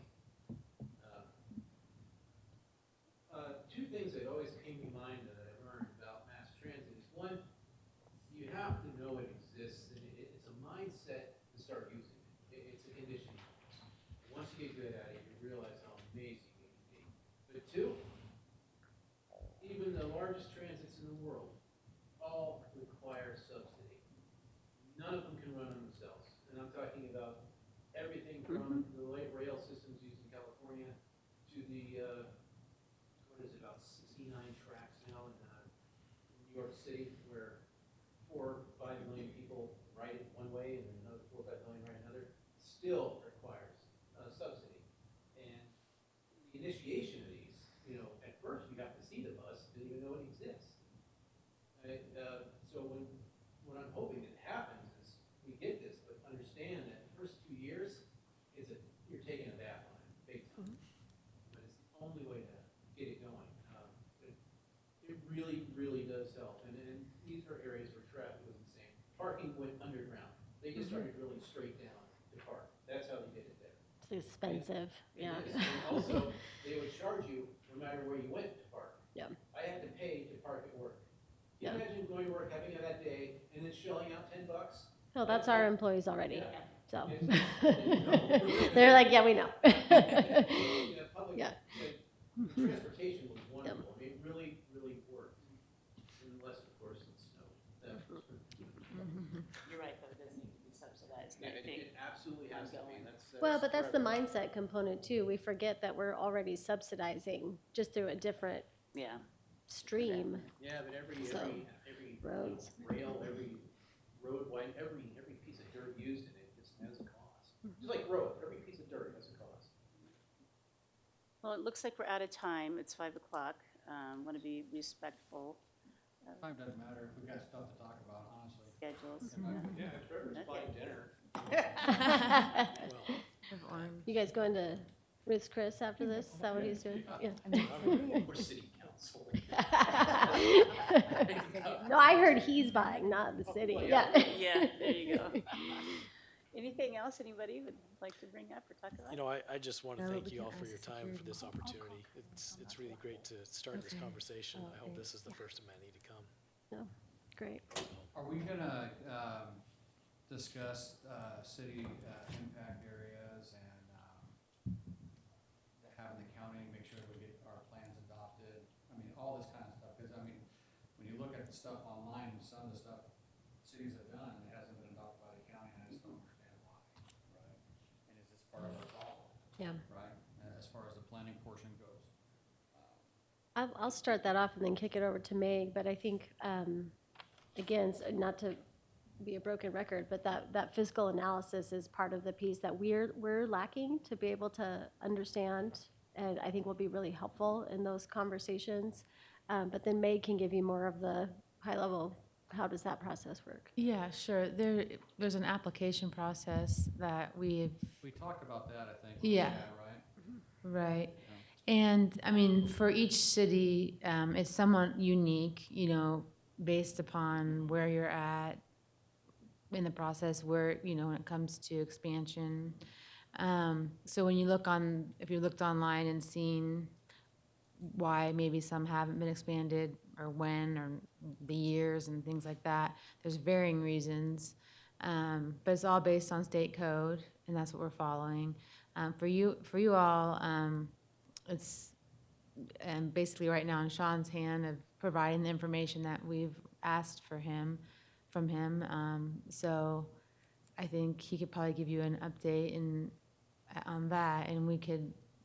Speaker 10: Two things that always came to mind that I learned about mass transit is, one, you have to know it exists, and it's a mindset to start using it. It's a conditioning. Once you get good at it, you realize how amazing it can be. But two, even the largest transits in the world all require subsidy. None of them can run on themselves. And I'm talking about everything from the light rail systems used in California to the, what is it, about 69 tracks now in New York City, where 4 or 5 million people ride it one way and another 4 or 5 million ride another, still requires subsidy. And the initiation of these, at first you have to see the bus, didn't even know it exists. Right? So what I'm hoping that happens is we get this, but understand that the first 2 years, you're taking a bath on it, big time. But it's the only way to get it going. But it really, really does help. And these are areas where traffic was insane. Parking went underground. They just started drilling straight down to park. That's how they did it there.
Speaker 2: It's expensive, yeah.
Speaker 10: And also, they would charge you no matter where you went to park.
Speaker 2: Yeah.
Speaker 10: I had to pay to park at work. Can you
Speaker 2: Yeah.
Speaker 10: imagine going to work, having it that day, and then shelling out $10?
Speaker 2: No, that's our employees already,
Speaker 10: Yeah.
Speaker 2: so.
Speaker 10: It's-
Speaker 2: They're like, yeah, we know.
Speaker 10: Public
Speaker 2: Yeah.
Speaker 10: transportation was wonderful. I mean, it really, really worked. Unless, of course, it snowed.
Speaker 1: You're right, though, it does need to be subsidized.
Speaker 10: Yeah,
Speaker 1: I think
Speaker 10: it absolutely has to be.
Speaker 2: Well, but that's the
Speaker 10: forever.
Speaker 2: mindset component too. We forget that we're already subsidizing just through a different
Speaker 1: Yeah.
Speaker 2: stream.
Speaker 10: Yeah, but every
Speaker 2: So, roads.
Speaker 10: rail, every road wide, every piece of dirt used in it just has a cost. Just like road, every piece of dirt has a cost.
Speaker 1: Well, it looks like we're out of time. It's 5 o'clock. Want to be respectful of
Speaker 3: Time doesn't matter, we've got stuff to talk about, honestly.
Speaker 1: schedules.
Speaker 10: Yeah, Trevor's buying dinner.
Speaker 2: You guys going to Ruth's Chris after this? Is that what he's doing? Yeah.
Speaker 10: We're city council.
Speaker 2: No, I heard he's buying, not the city. Yeah.
Speaker 1: Yeah, there you go. Anything else anybody would like to bring up or talk about?
Speaker 11: I just want to
Speaker 5: No,
Speaker 11: thank
Speaker 5: we
Speaker 11: you
Speaker 5: can
Speaker 11: all for
Speaker 5: ask
Speaker 11: your time, for
Speaker 5: security.
Speaker 11: this opportunity. It's really great to start this
Speaker 5: Okay.
Speaker 11: conversation. I hope
Speaker 5: Okay.
Speaker 11: this is the first of many to come.
Speaker 2: Great.
Speaker 3: Are we gonna discuss city impact areas and having the county make sure that we get our plans adopted? I mean, all this kind of stuff, because I mean, when you look at the stuff online, some of the stuff cities have done, it hasn't been adopted by the county, and I just don't understand why, right? And is this part of our problem,
Speaker 2: Yeah.
Speaker 3: right, as far as the planning portion goes?
Speaker 2: I'll start that off and then kick it over to Meg, but I think, again, not to be a broken record, but that fiscal analysis is part of the piece that we're lacking to be able to understand, and I think will be really helpful in those conversations. But then Meg can give you more of the high level, how does that process work?
Speaker 5: Yeah, sure. There's an application process that we've,
Speaker 3: We talked about that, I think.
Speaker 5: Yeah.
Speaker 3: Right?
Speaker 5: right. And I mean, for each city, it's somewhat unique, you know, based upon where you're at in the process, where, you know, when it comes to expansion. So when you look on, if you looked online and seen why maybe some haven't been expanded, or when, or the years and things like that, there's varying reasons. But it's all based on state code, and that's what we're following. For you all, it's basically right now in Sean's hand of providing the information that we've asked from him. So I think he could probably give you an update on that, and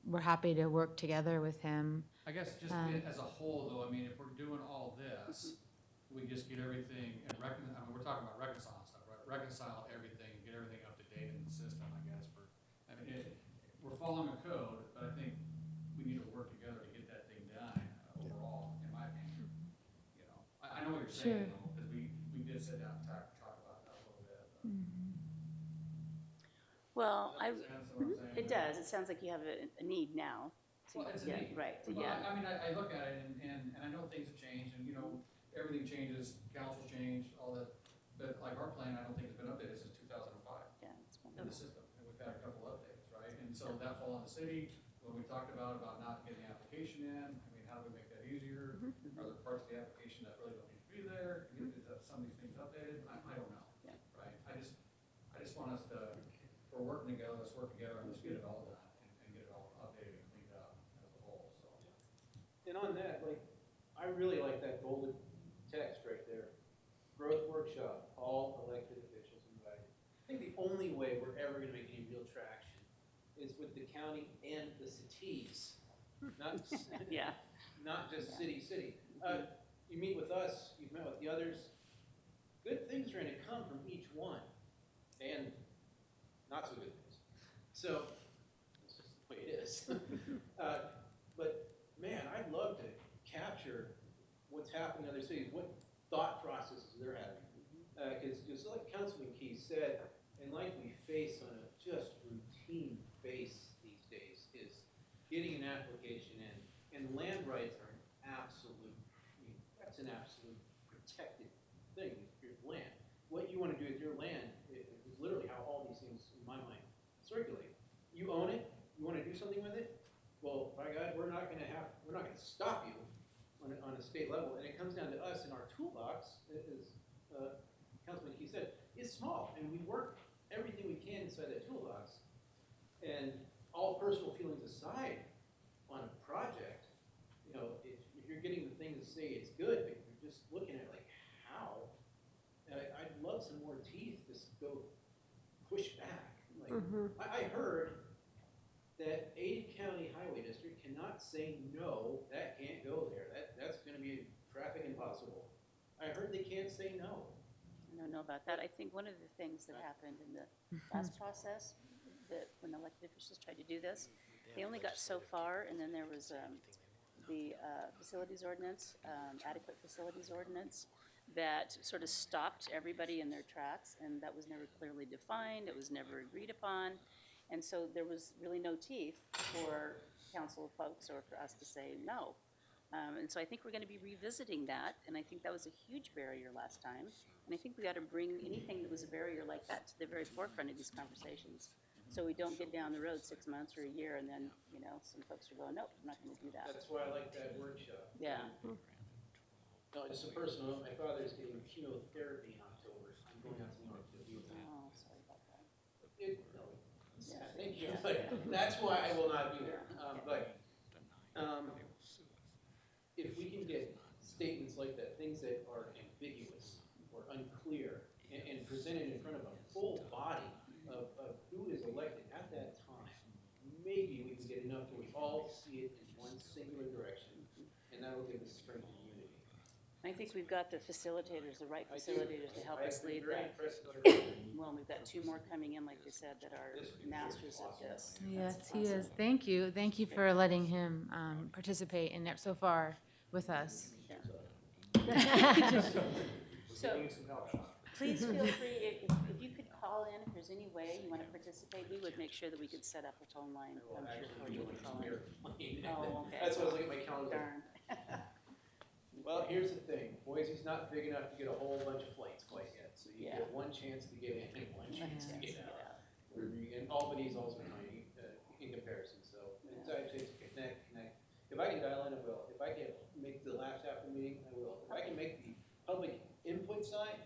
Speaker 5: we're happy to work together with him.
Speaker 3: I guess just as a whole, though, I mean, if we're doing all this, we just get everything and I mean, we're talking about reconciling stuff, right? Reconcile everything, get everything up to date in the system, I guess, we're following a code, but I think we need to work together to get that thing done overall, in my opinion. You know, I know what you're saying, though, because we did sit down and talk about that a little bit.
Speaker 1: Well,
Speaker 3: Understand what I'm saying?
Speaker 1: it does. It sounds like you have a need now.
Speaker 3: Well, it's a
Speaker 1: Yeah,
Speaker 3: need.
Speaker 1: right,
Speaker 3: Well,
Speaker 1: yeah.
Speaker 3: I mean, I look at it and I know things have changed and, you know, everything changes, councils change, all that. But like our plan, I don't think it's been updated since 2005
Speaker 1: Yeah, it's
Speaker 3: in the system. And we've had a couple updates, right? And so that fall on the city, when we talked about not getting the application in, I mean, how do we make that easier? Are there parts of the application that really don't need to be there? Is that some of these things updated? I don't know,
Speaker 1: Yeah.
Speaker 3: right? I just want us to, if we're working together, let's work together and let's get it all done and get it all updated and cleaned up as a whole, so.
Speaker 10: And on that, like, I really like that bolded text right there. Growth workshop, all elected officials invited. I think the only way we're ever gonna make any real traction is with the county and the cities, not,
Speaker 1: Yeah.
Speaker 10: not just city. You meet with us, you've met with the others, good things are gonna come from each one, and not so good things. So, it's just the way it is. But, man, I'd love to capture what's happening in other cities, what thought processes they're having. Because just like Councilman Key said, and like we face on a just routine base these days, is getting an application in. And land rights are an absolute, I mean, that's an absolute protected thing, your land. What you want to do with your land is literally how all these things, in my mind, circulate. You own it, you want to do something with it, well, by God, we're not going to stop you on a state level. And it comes down to us, and our toolbox, as Councilman Key said, is small, and we work everything we can inside that toolbox. And all personal feelings aside, on a project, you know, if you're getting the things to say it's good, but you're just looking at like how, I'd love some more teeth to go push back. Like, I heard that Ada County Highway District cannot say, no, that can't go there. That's gonna be traffic impossible. I heard they can't say no.
Speaker 1: I don't know about that. I think one of the things that happened in the last process, that when elected officials tried to do this, they only got so far, and then there was the facilities ordinance, adequate facilities ordinance, that sort of stopped everybody in their tracks, and that was never clearly defined, it was never agreed upon, and so there was really no teeth for council folks or for us to say no. And so I think we're going to be revisiting that, and I think that was a huge barrier last time, and I think we got to bring anything that was a barrier like that to the very forefront of these conversations, so we don't get down the road 6 months or a year, and then, you know, some folks are going, nope, I'm not going to do that.
Speaker 10: That's why I like that workshop.
Speaker 1: Yeah.
Speaker 10: No, just a personal note, my father's getting chemotherapy in October. I'm going out to New York to be with him.
Speaker 1: Oh, sorry about that.
Speaker 10: Thank you, but that's why I will not be there. If we can get statements like that, things that are ambiguous or unclear, and presented in front of a full body of who is elected at that time, maybe we can get enough where we all see it in one singular direction, and that will give us strength and unity.
Speaker 1: I think we've got the facilitators, the right facilitators to help us lead
Speaker 10: Very
Speaker 1: that.
Speaker 10: impressed with our-
Speaker 1: Well, we've got 2 more coming in, like you said, that are masters at this.
Speaker 5: Yes, he is. Thank you. Thank you for letting him participate in it so far with us.
Speaker 1: So, please feel free, if you could call in, if there's any way you want to participate, we would make sure that we could set up a phone line, I'm sure, for you to call in. Oh, okay.
Speaker 10: That's why I was looking at my calendar.
Speaker 1: Darn.
Speaker 10: Well, here's the thing, Boise's not big enough to get a whole bunch of flights quite yet, so you
Speaker 1: Yeah.
Speaker 10: get one chance to get in and one chance to
Speaker 1: Yes,
Speaker 10: get out.
Speaker 1: yeah.
Speaker 10: And Albany's also tiny in comparison, so it's actually to connect. If I can dial in, I will. If I can make the last half of the meeting, I will. If I can make the public input side,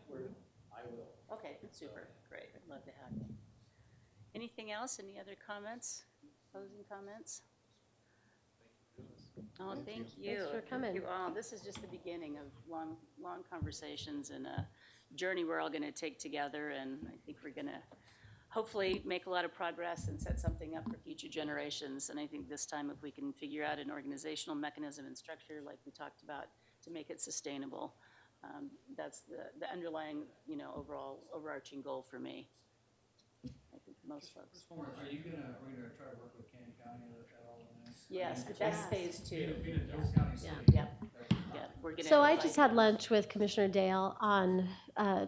Speaker 10: I will.
Speaker 1: Okay, super, great, I'd love to have you. Anything else, any other comments, closing comments? Oh, thank you.
Speaker 2: Thanks for coming.
Speaker 1: Thank you all. This is just the beginning of long, long conversations and a journey we're all gonna take together, and I think we're gonna hopefully make a lot of progress and set something up for future generations. And I think this time, if we can figure out an organizational mechanism and structure like we talked about to make it sustainable, that's the underlying, overall overarching goal for me. I think most folks.
Speaker 3: Are we gonna try to work with Canyon County at all on this?
Speaker 1: Yes, but that's phase two.
Speaker 3: Being a Dale County city.
Speaker 1: Yep, yep, we're gonna.
Speaker 2: So I
Speaker 1: invite
Speaker 2: just had
Speaker 1: them.
Speaker 2: lunch with Commissioner Dale on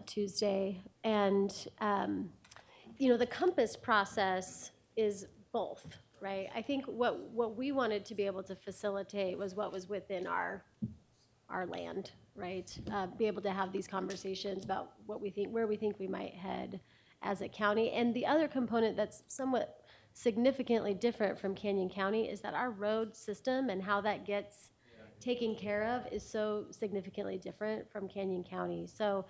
Speaker 2: Tuesday, and the Compass process is both, right? I think what we wanted to be able to facilitate was what was within our land, right? Be able to have these conversations about what we think, where we think we might head as a county. And the other component that's somewhat significantly different from Canyon County is that our road system and how that gets taken care of is so significantly different from Canyon County. So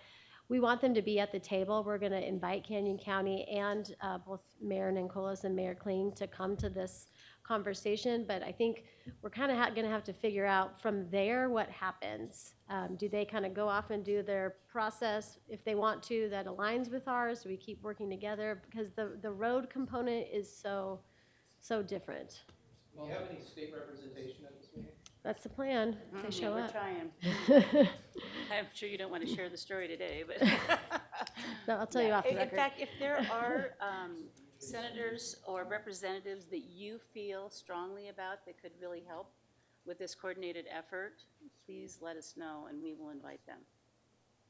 Speaker 2: we want them to be at the table. We're going to invite Canyon County and both Mayor Nancolas and Mayor Kling to come to this conversation. But I think we're kind of going to have to figure out from there what happens. Do they kind of go off and do their process if they want to that aligns with ours? Do we keep working together? Because the road component is so different.
Speaker 10: Do you have any state representation at this meeting?
Speaker 2: That's the plan. If they show
Speaker 1: We're
Speaker 2: up.
Speaker 1: trying. I'm sure you don't want to share the story today, but.
Speaker 2: No, I'll tell you off the
Speaker 1: In
Speaker 2: record.
Speaker 1: fact, if there are senators or representatives that you feel strongly about that could really help with this coordinated effort, please let us know and we will invite them.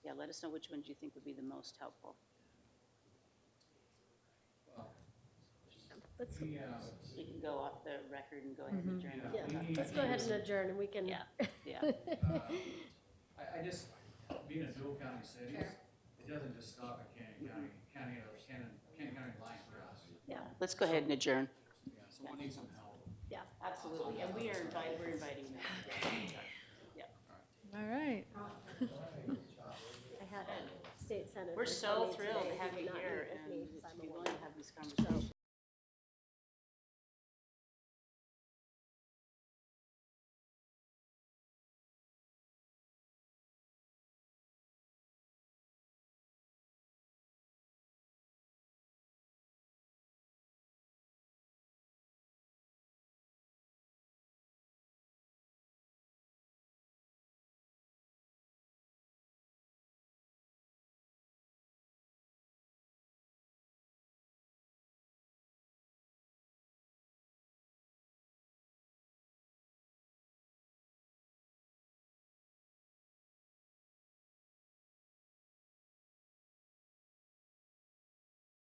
Speaker 1: Yeah, let us know which ones you think would be the most helpful.
Speaker 2: Let's,
Speaker 1: We can go off the record and go ahead and adjourn.
Speaker 2: yeah, let's go ahead and adjourn and we can.
Speaker 1: Yeah, yeah.
Speaker 3: I just, being a dual county city, it doesn't just stop at Canyon County, Canyon County line for us.
Speaker 2: Yeah,
Speaker 1: Let's go ahead and adjourn.
Speaker 3: Yeah, so we'll need some help.
Speaker 2: yeah.
Speaker 1: Absolutely, and we're inviting them.
Speaker 5: All right.
Speaker 2: I had a state senator.
Speaker 1: We're so
Speaker 2: tell me
Speaker 1: thrilled
Speaker 2: today
Speaker 1: to have
Speaker 2: he
Speaker 1: you
Speaker 2: would not
Speaker 1: here
Speaker 2: meet with
Speaker 1: and
Speaker 2: me
Speaker 1: to
Speaker 2: because I'm a
Speaker 1: be
Speaker 2: woman.
Speaker 1: willing to have these conversations.